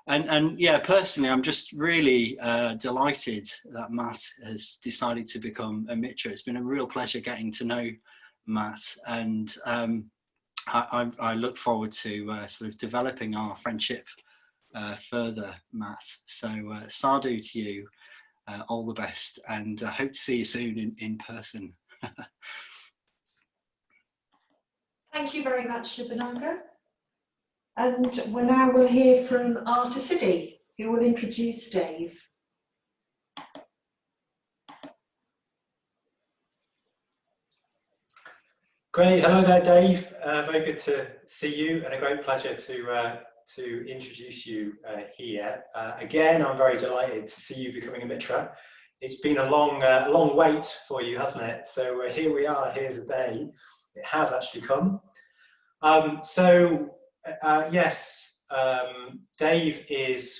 And yeah, personally, I'm just really delighted that Matt has decided to become a Mitra. It's been a real pleasure getting to know Matt, and I look forward to sort of developing our friendship further, Matt. So sadhu to you, all the best, and hope to see you soon in person. Thank you very much, Shubhananga. And now we'll hear from Arta Siddhi, who will introduce Dave. Great, hello there, Dave. Very good to see you, and a great pleasure to introduce you here. Again, I'm very delighted to see you becoming a Mitra. It's been a long wait for you, hasn't it? So here we are, here's the day. It has actually come. Yes, Dave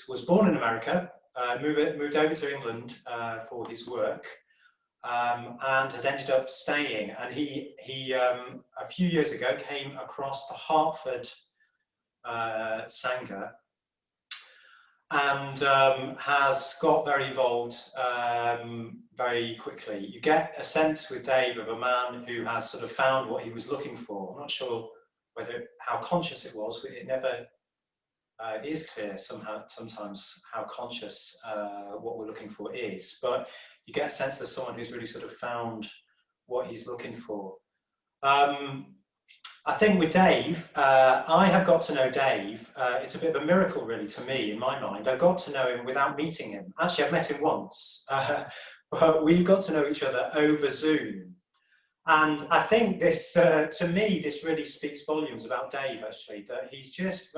was born in America, moved over to England for his work, and has ended up staying. And he a few years ago came across the Hartford Sangha, and has got very involved very quickly. You get a sense with Dave of a man who has sort of found what he was looking for. I'm not sure how conscious it was, but it never is clear sometimes how conscious what we're looking for is. But you get a sense of someone who's really sort of found what he's looking for. I think with Dave, I have got to know Dave. It's a bit of a miracle, really, to me, in my mind. I got to know him without meeting him. Actually, I've met him once, but we got to know each other over Zoom. And I think this, to me, this really speaks volumes about Dave, actually, that he's just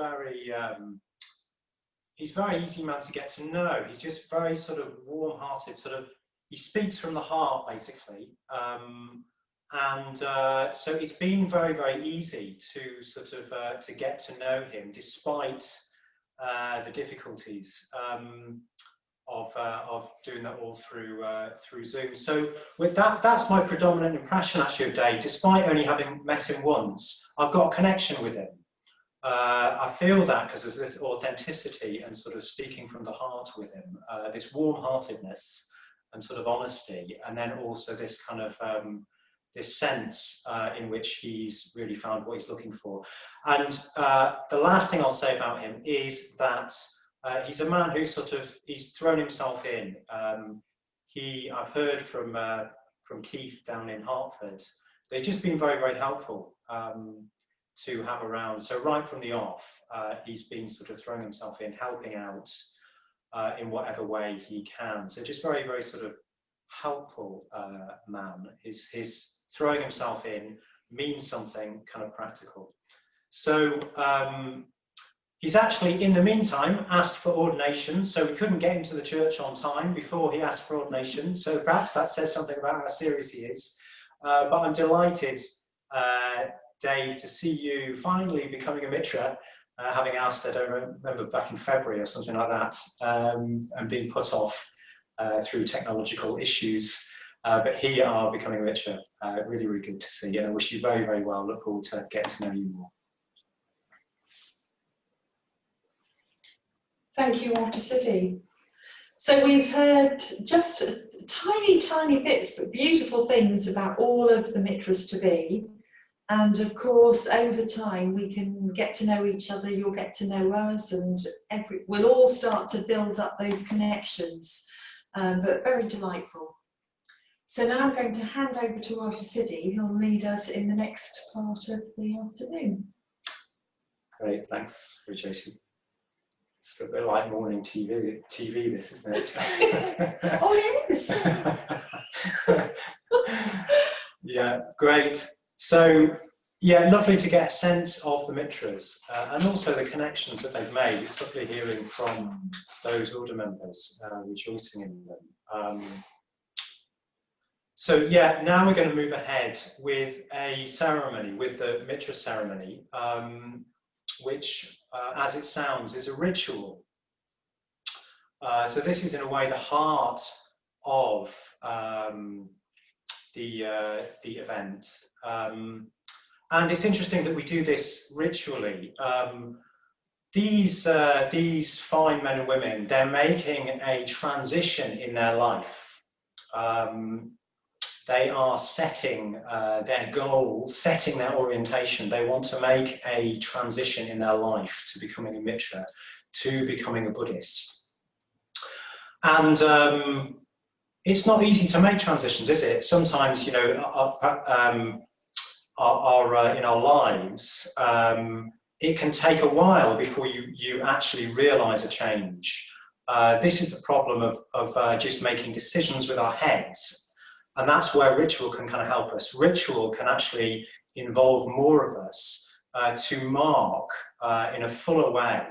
he's very easy man to get to know. He's just very sort of warm-hearted, he speaks from the heart, basically. So it's been very, very easy to sort of to get to know him, despite the difficulties of doing that all through Zoom. So with that, that's my predominant impression actually of Dave. Despite only having met him once, I've got a connection with him. I feel that because there's this authenticity and sort of speaking from the heart with him, this warm-heartedness and sort of honesty, and then also this kind of this sense in which he's really found what he's looking for. And the last thing I'll say about him is that he's a man who he's thrown himself in. I've heard from Keith down in Hartford, they've just been very, very helpful to have around. So right from the off, he's been sort of throwing himself in, helping out in whatever way he can. So just very, very sort of helpful man. His throwing himself in means something kind of practical. So he's actually, in the meantime, asked for ordination. So we couldn't get him to the church on time before he asked for ordination. So perhaps that says something about how serious he is. But I'm delighted, Dave, to see you finally becoming a Mitra, having asked, I don't remember, back in February or something like that, and being put off through technological issues. But here are becoming richer. Really, really good to see. And I wish you very, very well. Look forward to getting to know you more. Thank you, Walter City. So we've heard just tiny, tiny bits, but beautiful things about all of the Mitras to be. And of course, over time, we can get to know each other, you'll get to know us, and we'll all start to build up those connections, but very delightful. So now I'm going to hand over to Walter City, who'll lead us in the next part of the afternoon. Great, thanks, Jason. It's a bit like morning TV this, isn't it? Oh, it is. Yeah, great. So, yeah, lovely to get a sense of the Mitras and also the connections that they've made. It's lovely hearing from those order members, rejoicing in them. So, yeah, now we're going to move ahead with a ceremony, with the Mitra ceremony, which, as it sounds, is a ritual. So this is in a way the heart of the event. And it's interesting that we do this ritually. These fine men and women, they're making a transition in their life. They are setting their goal, setting their orientation. They want to make a transition in their life to becoming a Mitra, to becoming a Buddhist. And it's not easy to make transitions, is it? Sometimes, you know, in our lives, it can take a while before you actually realise a change. This is the problem of just making decisions with our heads. And that's where ritual can kind of help us. Ritual can actually involve more of us to mark in a fuller way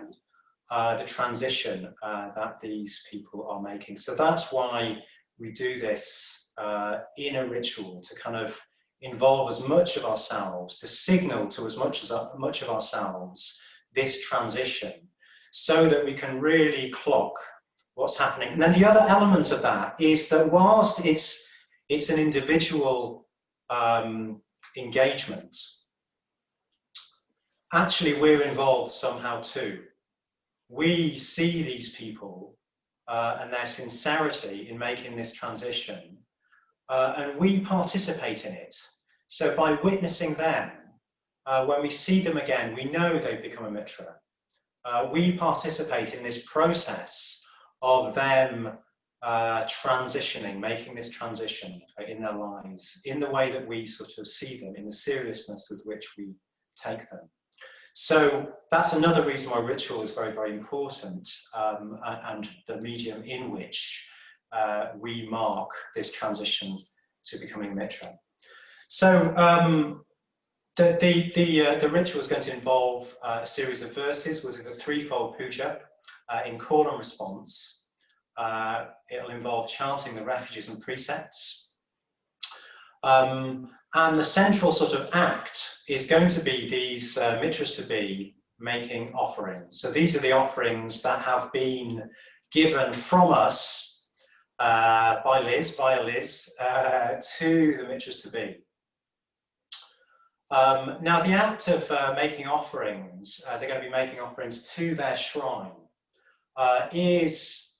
the transition that these people are making. So that's why we do this in a ritual, to kind of involve as much of ourselves, to signal to as much of ourselves this transition, so that we can really clock what's happening. And then the other element of that is that whilst it's an individual engagement, actually we're involved somehow too. We see these people and their sincerity in making this transition, and we participate in it. So by witnessing them, when we see them again, we know they've become a Mitra. We participate in this process of them transitioning, making this transition in their lives, in the way that we sort of see them, in the seriousness with which we take them. So that's another reason why ritual is very, very important, and the medium in which we mark this transition to becoming a Mitra. So the ritual is going to involve a series of verses. We'll do the threefold puja in call and response. It'll involve chanting the refuges and precepts. And the central sort of act is going to be these Mitras to be making offerings. So these are the offerings that have been given from us via Liz, to the Mitras to be. Now the act of making offerings, they're going to be making offerings to their shrine, is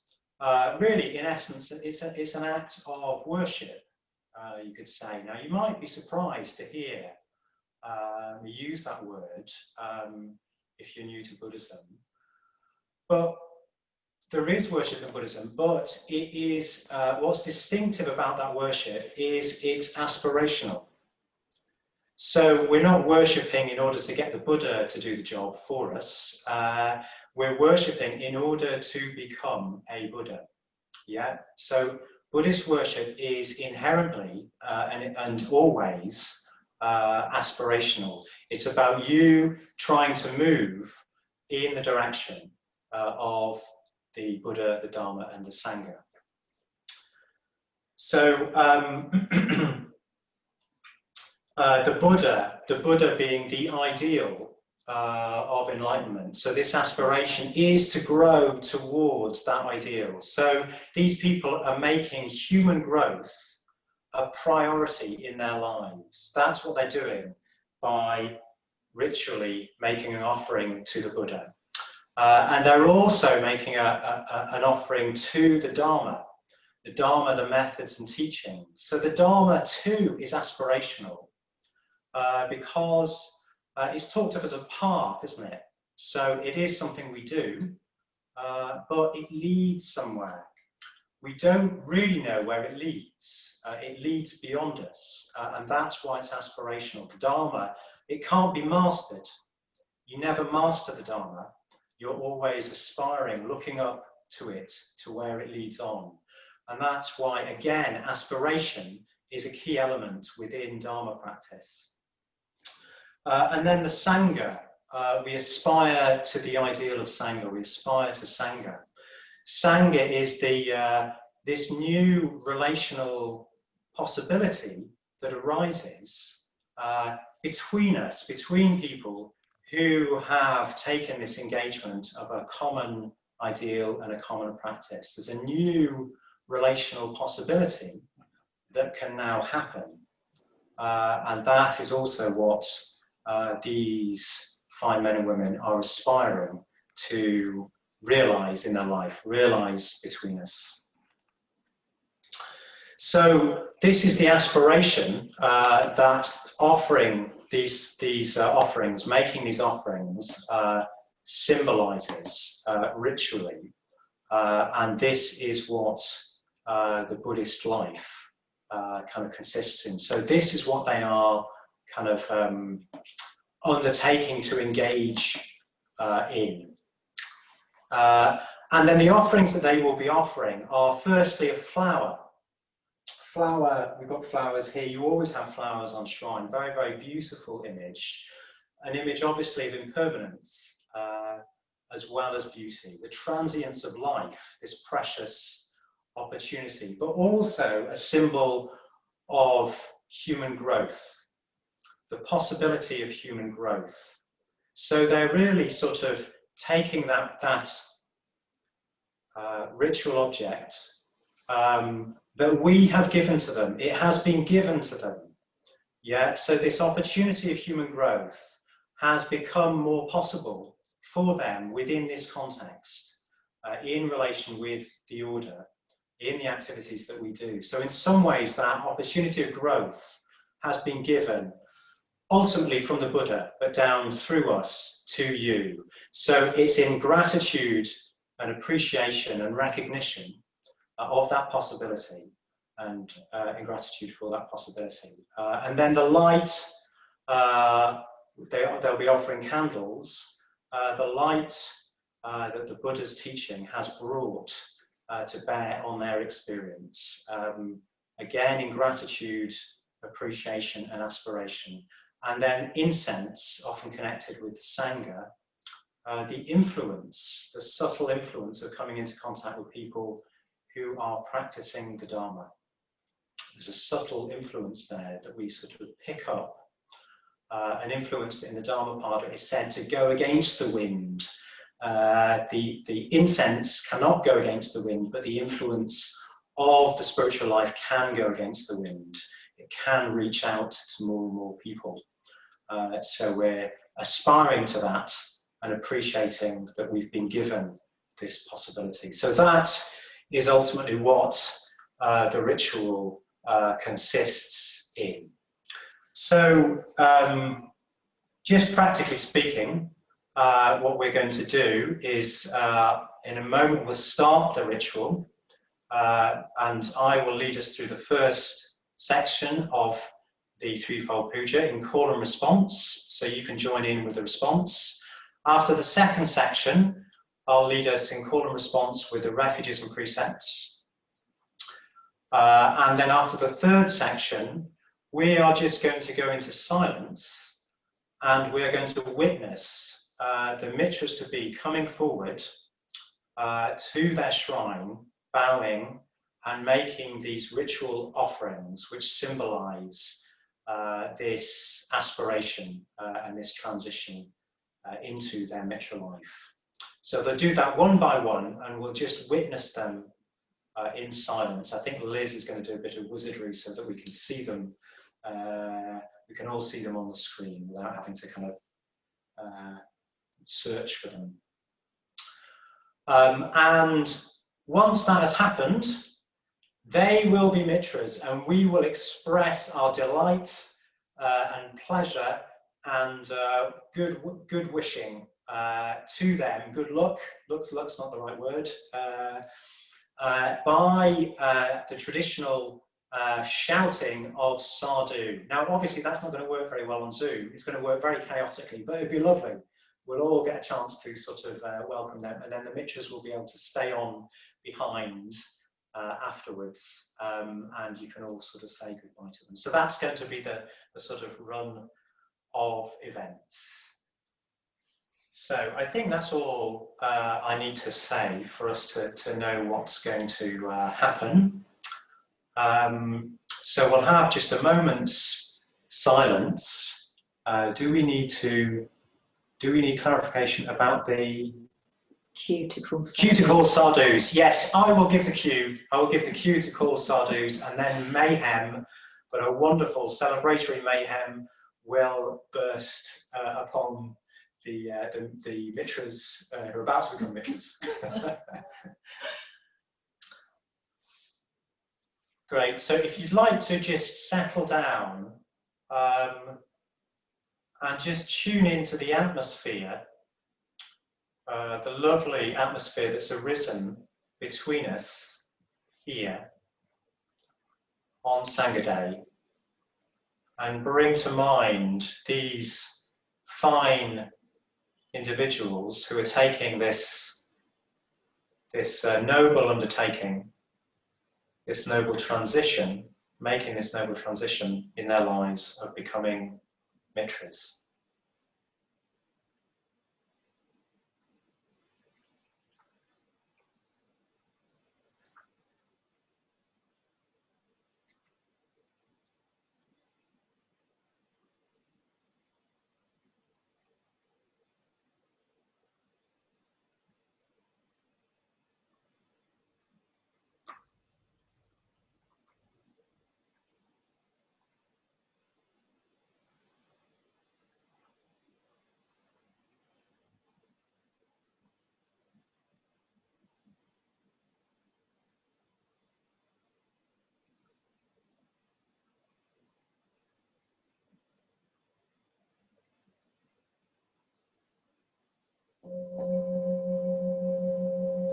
really, in essence, it's an act of worship, you could say. Now, you might be surprised to hear me use that word if you're new to Buddhism. But there is worship in Buddhism, but it is, what's distinctive about that worship is it's aspirational. So we're not worshipping in order to get the Buddha to do the job for us. We're worshipping in order to become a Buddha. Yeah. So Buddhist worship is inherently and always aspirational. It's about you trying to move in the direction of the Buddha, the Dharma, and the Sangha. So the Buddha being the ideal of enlightenment. So this aspiration is to grow towards that ideal. So these people are making human growth a priority in their lives. That's what they're doing by ritually making an offering to the Buddha. And they're also making an offering to the Dharma, the methods and teachings. So the Dharma too is aspirational because it's talked of as a path, isn't it? So it is something we do, but it leads somewhere. We don't really know where it leads. It leads beyond us, and that's why it's aspirational. The Dharma, it can't be mastered. You never master the Dharma. You're always aspiring, looking up to it, to where it leads on. And that's why, again, aspiration is a key element within Dharma practice. And then the Sangha, we aspire to the ideal of Sangha, we aspire to Sangha. Sangha is this new relational possibility that arises between us, between people who have taken this engagement of a common ideal and a common practice. There's a new relational possibility that can now happen. And that is also what these fine men and women are aspiring to realize in their life, realize between us. So this is the aspiration that offering these offerings, making these offerings symbolizes ritually. And this is what the Buddhist life kind of consists in. So this is what they are kind of undertaking to engage in. And then the offerings that they will be offering are firstly a flower. We've got flowers here. You always have flowers on shrine. Very, very beautiful image. An image obviously of impermanence as well as beauty. The transience of life, this precious opportunity, but also a symbol of human growth, the possibility of human growth. So they're really sort of taking that ritual object that we have given to them. It has been given to them. Yeah, so this opportunity of human growth has become more possible for them within this context, in relation with the order, in the activities that we do. So in some ways, that opportunity of growth has been given ultimately from the Buddha, but down through us to you. So it's in gratitude and appreciation and recognition of that possibility, and in gratitude for that possibility. And then the light, they'll be offering candles. The light that the Buddha's teaching has brought to bear on their experience. Again, in gratitude, appreciation and aspiration. And then incense, often connected with the Sangha, the influence, the subtle influence of coming into contact with people who are practicing the Dharma. There's a subtle influence there that we sort of pick up. An influence that in the Dharmapada is said to go against the wind. The incense cannot go against the wind, but the influence of the spiritual life can go against the wind. It can reach out to more and more people. So we're aspiring to that and appreciating that we've been given this possibility. So that is ultimately what the ritual consists in. So just practically speaking, what we're going to do is in a moment we'll start the ritual, and I will lead us through the first section of the threefold puja in call and response, so you can join in with the response. After the second section, I'll lead us in call and response with the refuges and precepts. And then after the third section, we are just going to go into silence, and we are going to witness the Mitras to be coming forward to their shrine, bowing and making these ritual offerings which symbolize this aspiration and this transition into their Mitra life. So they'll do that one by one, and we'll just witness them in silence. I think Liz is going to do a bit of wizardry so that we can see them. We can all see them on the screen without having to kind of search for them. And once that has happened, they will be Mitras, and we will express our delight and pleasure and good wishing to them. Good luck. Luck's not the right word. By the traditional shouting of Sadhu. Now, obviously, that's not going to work very well on Zoom. It's going to work very chaotically, but it'd be lovely. We'll all get a chance to sort of welcome them, and then the Mitras will be able to stay on behind afterwards, and you can all sort of say goodbye to them. So that's going to be the sort of run of events. So I think that's all I need to say for us to know what's going to happen. So we'll have just a moment's silence. Do we need clarification about the cue to call sadhus? Cue to call sadhus. Yes, I will give the cue. I will give the cue to call sadhus, and then mayhem, but a wonderful celebratory mayhem will burst upon the Mitras who are about to become Mitras. Great. So if you'd like to just settle down and just tune into the atmosphere, the lovely atmosphere that's arisen between us here on Sangha Day, and bring to mind these fine individuals who are taking this noble undertaking, this noble transition, making this noble transition in their lives of becoming Mitras.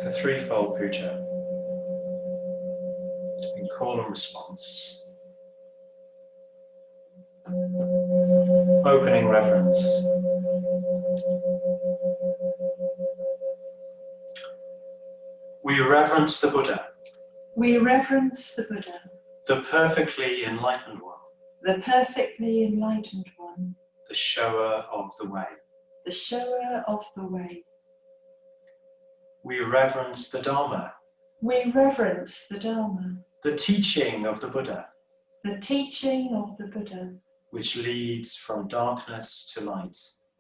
The threefold puja in call and response. Opening reverence. We reverence the Buddha. We reverence the Buddha, The perfectly enlightened one. the perfectly enlightened one, The shower of the way. the shower of the way. We reverence the Dharma. We reverence the Dharma, The teaching of the Buddha, the teaching of the Buddha, which leads from darkness to light.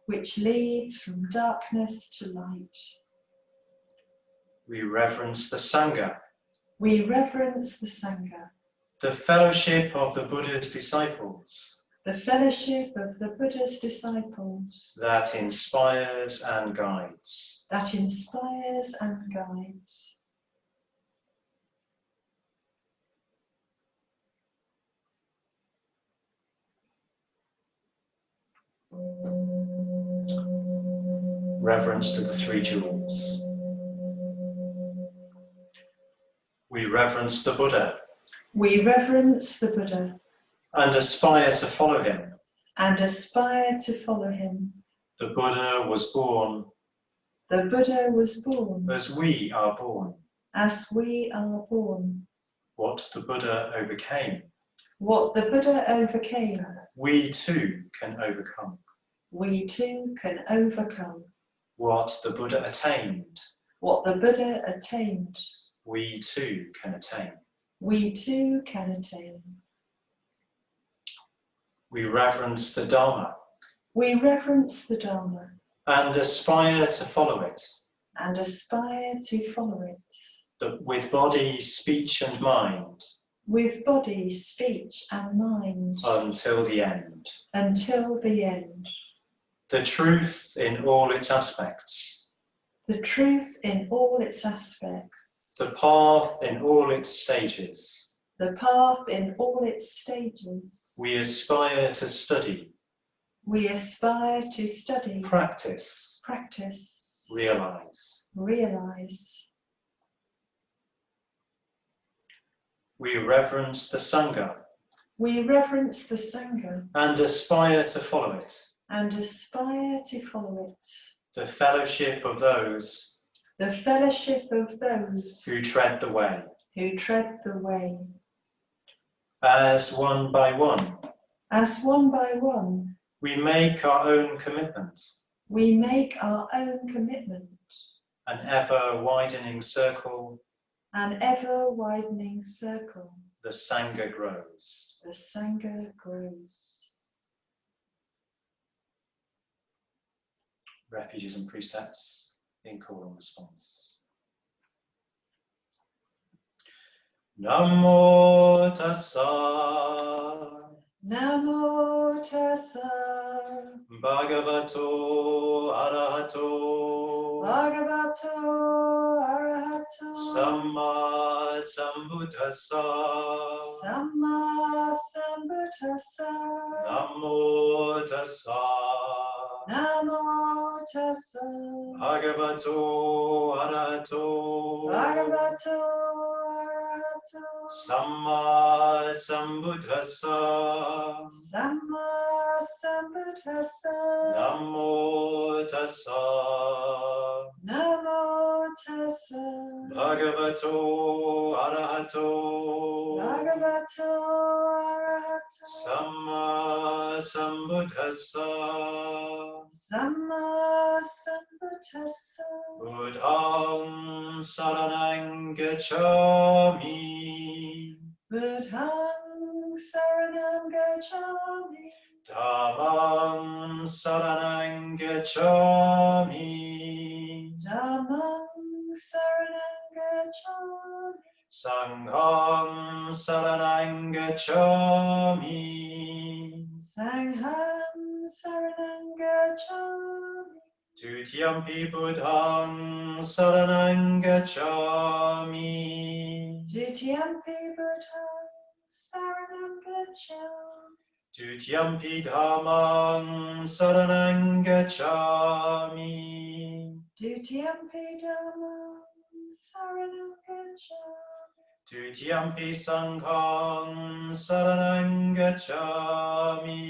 which leads from darkness to light. We reverence the Sangha, We reverence the Sangha, the fellowship of the Buddha's disciples, the fellowship of the Buddha's disciples, that inspires and guides. that inspires and guides. Reverence to the three jewels. We reverence the Buddha We reverence the Buddha and aspire to follow him. and aspire to follow him. The Buddha was born The Buddha was born as we are born. as we are born. What the Buddha overcame, What the Buddha overcame, we too can overcome. we too can overcome. What the Buddha attained, What the Buddha attained, we too can attain. we too can attain. We reverence the Dharma, We reverence the Dharma, and aspire to follow it, and aspire to follow it, with body, speech and mind, with body, speech and mind, until the end. until the end. The truth in all its aspects, The truth in all its aspects, the path in all its stages, the path in all its stages. we aspire to study, We aspire to study, practice, practice, realize. realize. We reverence the Sangha We reverence the Sangha and aspire to follow it, and aspire to follow it. the fellowship of those The fellowship of those who tread the way. who tread the way. As one by one, As one by one, we make our own commitment, we make our own commitment, an ever-widening circle, an ever-widening circle. the Sangha grows. The Sangha grows. Refuges and precepts in call and response. Namo tassa Namo tassa bhagavato arahato Bhagavato Arahato samma sambuddhassa. Samma Sambuddhassa. Namo tassa Namo tassa bhagavato arahato Bhagavato Arahato samma sambuddhassa. Samma Sambuddhassa. Namo tassa Namo tassa bhagavato arahato Bhagavato Arahato samma sambuddhassa. Samma Sambuddhassa. Buddhang saranang gacchami, Buddhang Saranam Gacchami. Dhammang saranang gacchami, Dhammang Saranam Gacchami. Sanghang saranang gacchami, Sangham Saranam Gacchami. Dutiyampi buddhang saranang gacchami, Dutiyampi Buddhang Saranam Gacchami. Dutiyampi dhammang saranang gacchami, Dutiyampi Dhammam Saranam Gacchami. Dutiyampi sanghang saranang gacchami,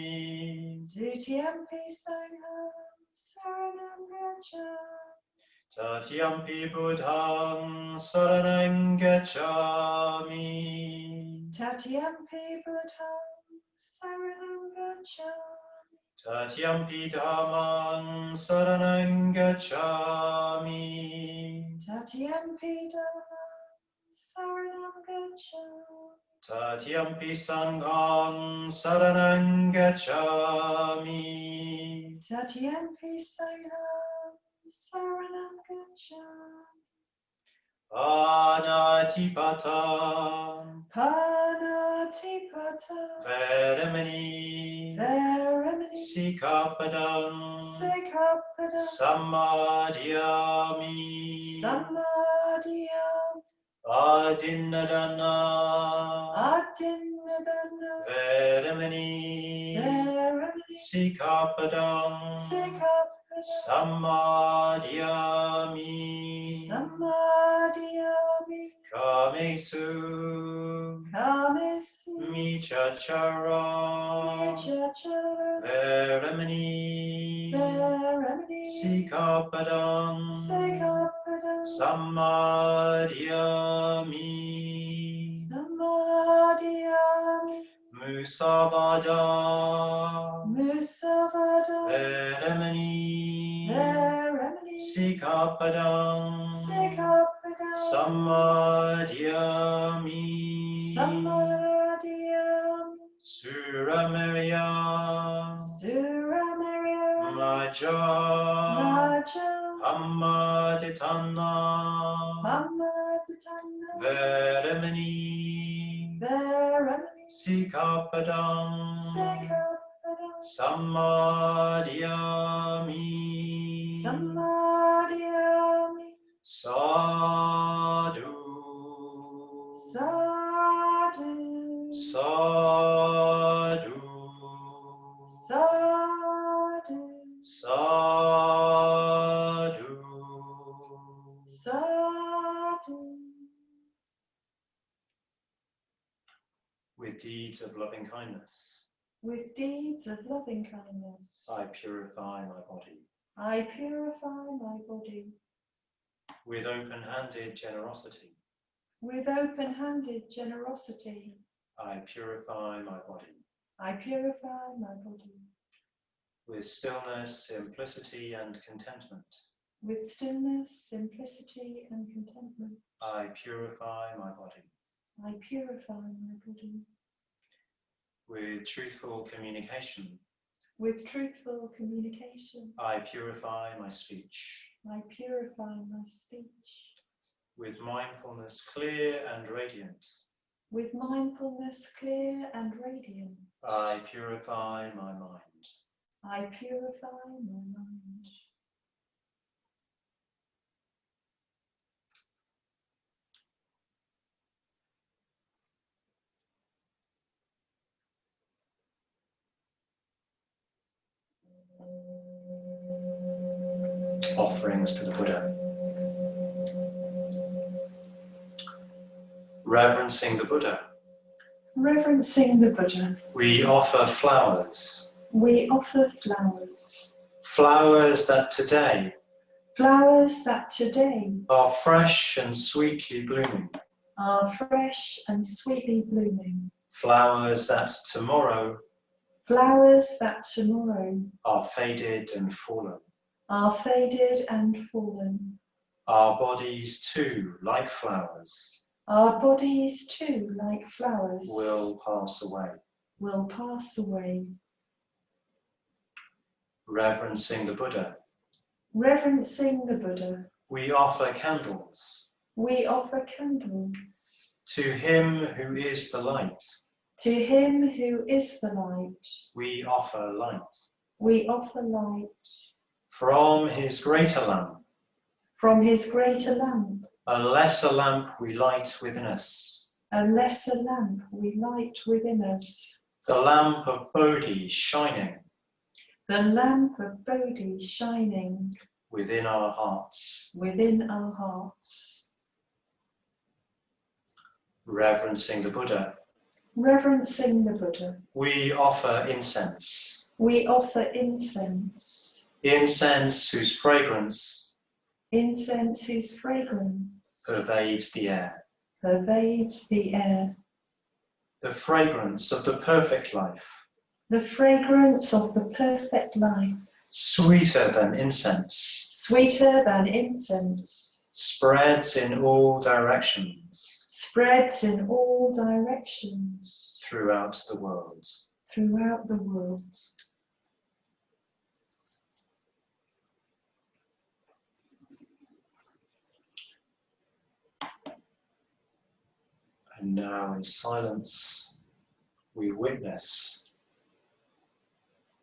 Dutiyampi Sangham Saranam Gacchami. Tatiyampi buddhang saranang gacchami, Tatiyampi Buddhang Saranam Gacchami. Tatiyampi dhammang saranang gacchami, Tatiyampi Dhammam Saranam Gacchami. Tatiyampi sanghang saranang gacchami, Tatiyampi Sangham Saranam Gacchami. Anatipata Panatipata. Vedamini Veramani. Sikapadang Sikapada. Samadhyami Samadhyam. Adinadana Adinadana. Vedamini Veramani. Sikapadang Sikapada. Samadhyami Samadhyami. Kamesu Kamesu. Michachara Nichachara. Veramani Veramani. Sikapadang Sikapada. Samadhyami Samadhyami. Musavada Musavada. Veramani Veramani. Sikapadang Sikapada. Samadhyami Samadhyami. Suramarya Suramaria. Maja Aja, Hammaditana, Hammaditana, Veramani, Veramani, Sikapadam, Sekapadam, Samadhyami, Samadhyami, Sadhu, Sadhu, Sadhu, Sadhu, Sadhu, Sadhu. with deeds of loving kindness, With deeds of loving kindness, I purify my body. I purify my body. With open-handed generosity, With open-handed generosity, I purify my body. I purify my body. With stillness, simplicity, and contentment, With stillness, simplicity, and contentment, I purify my body. I purify my body. With truthful communication, With truthful communication, I purify my speech. I purify my speech. With mindfulness clear and radiant, With mindfulness clear and radiant, I purify my mind. I purify my mind. Offerings to the Buddha. Reverencing the Buddha, Reverencing the Buddha, we offer flowers. we offer flowers. Flowers that today Flowers that today are fresh and sweetly blooming. are fresh and sweetly blooming. Flowers that tomorrow Flowers that tomorrow are faded and fallen. are faded and fallen. Our bodies too, like flowers, Our bodies too, like flowers, will pass away. will pass away. Reverencing the Buddha, Reverencing the Buddha, we offer candles. we offer candles. To him who is the light, To him who is the light, we offer light. we offer light. From his greater lamp, From his greater lamp, a lesser lamp we light within us. a lesser lamp we light within us. The lamp of Bodhi shining The lamp of Bodhi shining within our hearts. within our hearts. Reverencing the Buddha, Reverencing the Buddha, we offer incense. we offer incense. Incense whose fragrance Incense whose fragrance pervades the air. pervades the air. The fragrance of the perfect life, The fragrance of the perfect life, sweeter than incense, sweeter than incense, spreads in all directions spreads in all directions throughout the world. throughout the world. And now in silence, we witness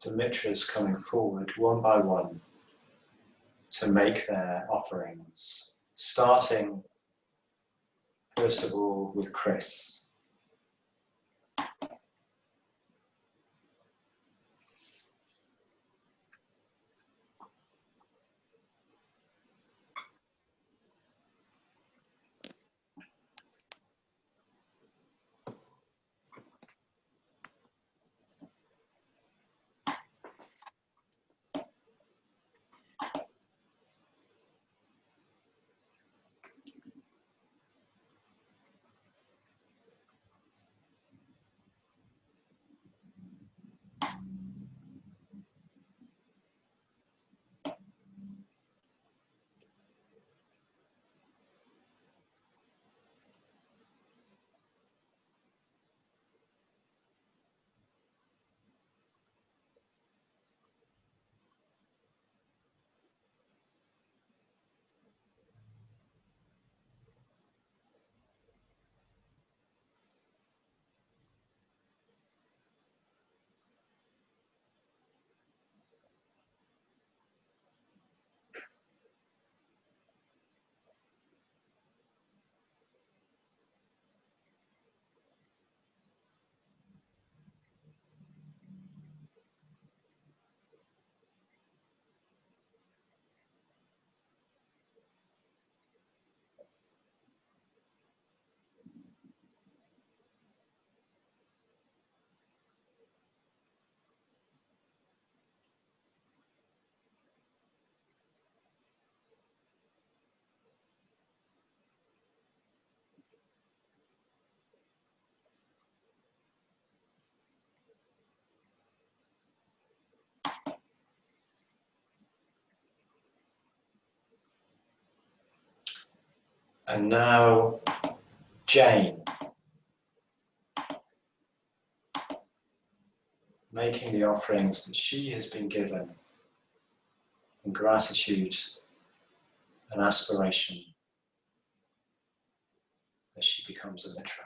the Mitras coming forward one by one to make their offerings, starting first of all with Chris. And now Jane, making the offerings that she has been given in gratitude and aspiration as she becomes a Mitra.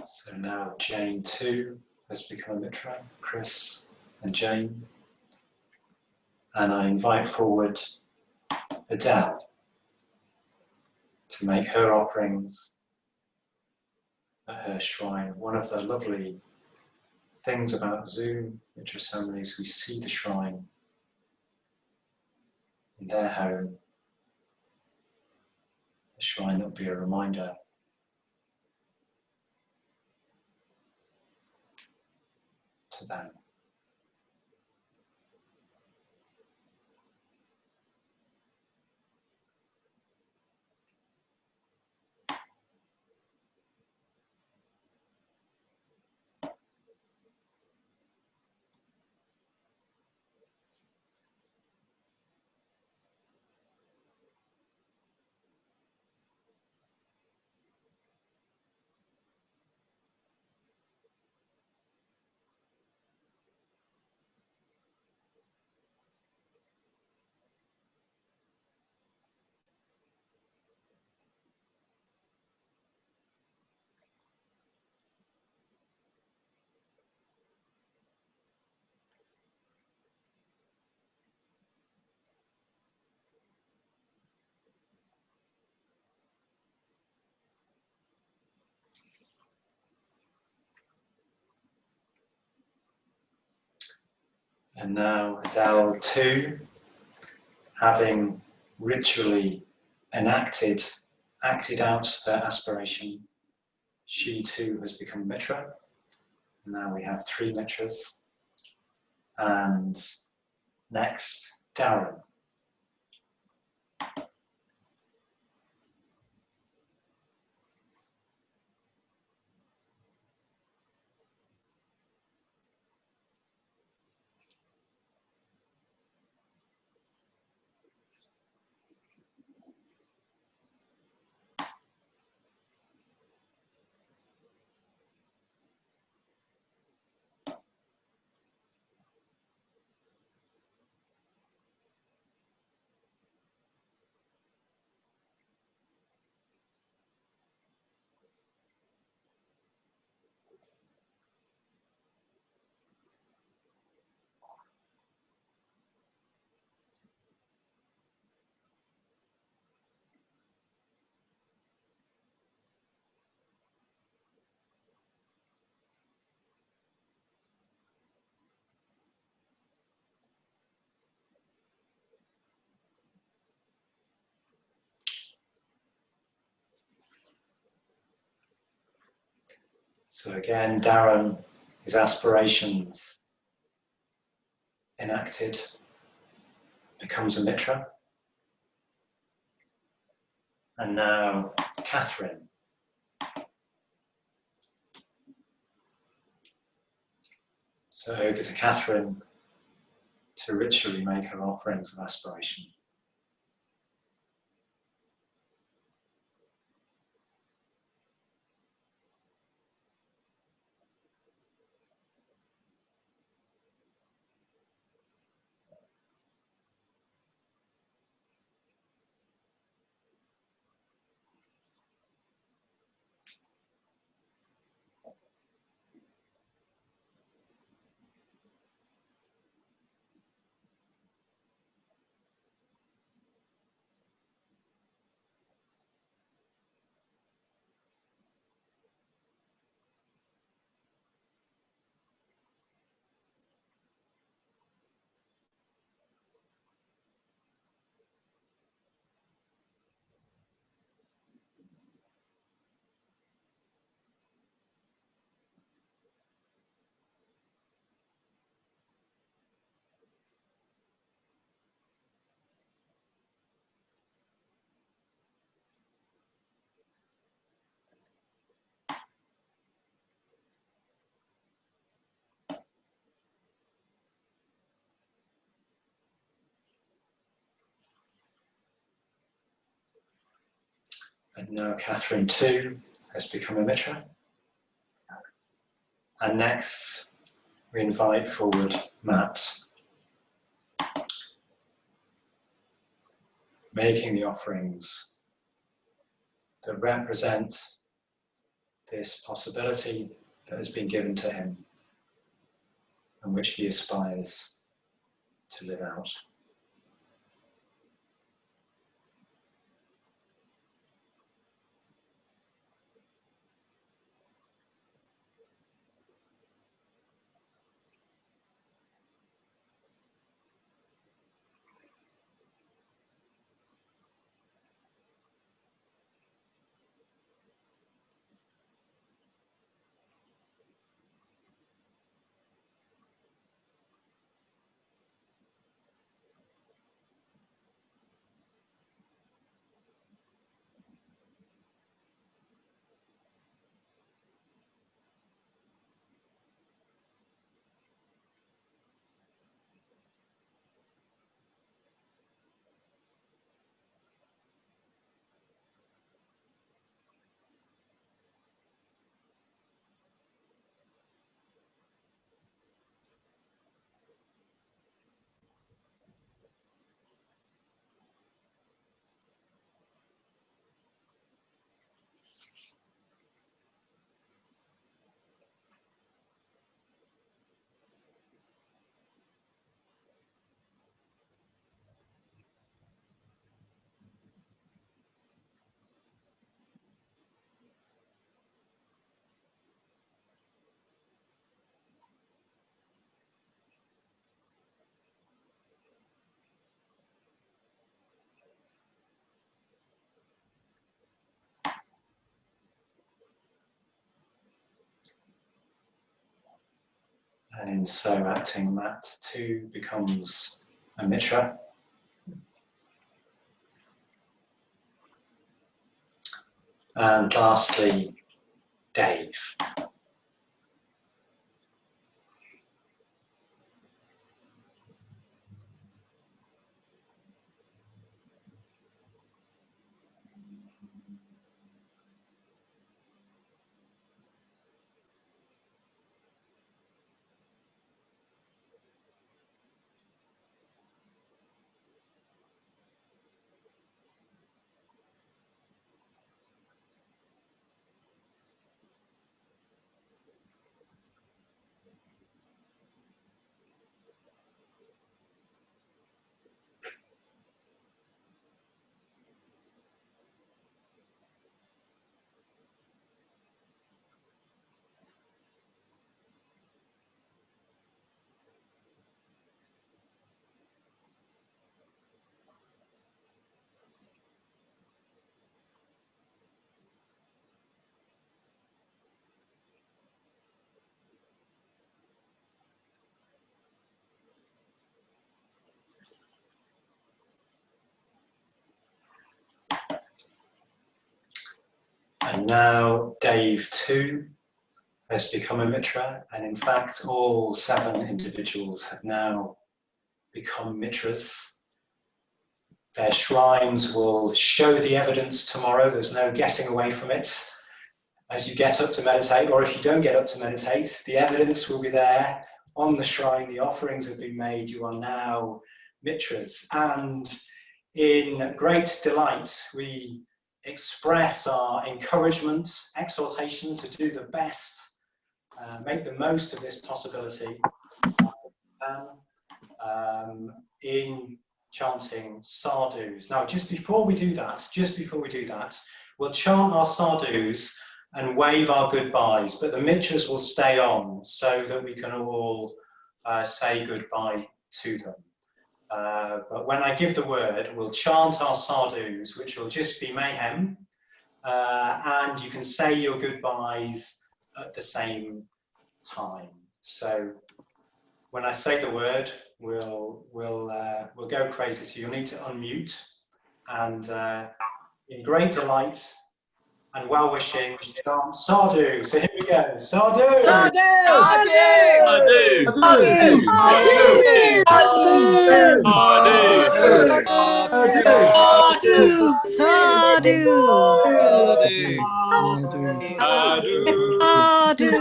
So now Jane too has become a Mitra, Chris and Jane. And I invite forward Adele to make her offerings at her shrine. One of the lovely things about Zoom Mitra ceremonies, we see the shrine in their home. The shrine that will be a reminder to them. And now Adele too, having ritually acted out her aspiration, she too has become Mitra. Now we have 3 Mitras. And next, Darren. So again, Darren, his aspirations enacted, becomes a Mitra. And now Katherine. So over to Katherine to ritually make her offerings of aspiration. And now Katherine too has become a Mitra. And next we invite forward Matt, making the offerings that represent this possibility that has been given to him and which he aspires to live out. And in so acting, Matt too becomes a Mitra. And lastly, Dave. And now Dave too has become a Mitra, and in fact all 7 individuals have now become Mitras. Their shrines will show the evidence tomorrow, there's no getting away from it. As you get up to meditate, or if you don't get up to meditate, the evidence will be there on the shrine, the offerings have been made, you are now Mitras. And in great delight, we express our encouragement, exhortation to do the best, make the most of this possibility in chanting sadhus. Now, just before we do that, we'll chant our sadhus and wave our goodbyes, but the Mitras will stay on so that we can all say goodbye to them. But when I give the word, we'll chant our sadhus, which will just be mayhem, and you can say your goodbyes at the same time. So when I say the word, we'll go crazy. So you'll need to unmute, and in great delight and well-wishing, chant sadhu. So here we go. Sadhu! Sadhu! Sadhu! Sadhu! Sadhu! Sadhu! Adu. Adu.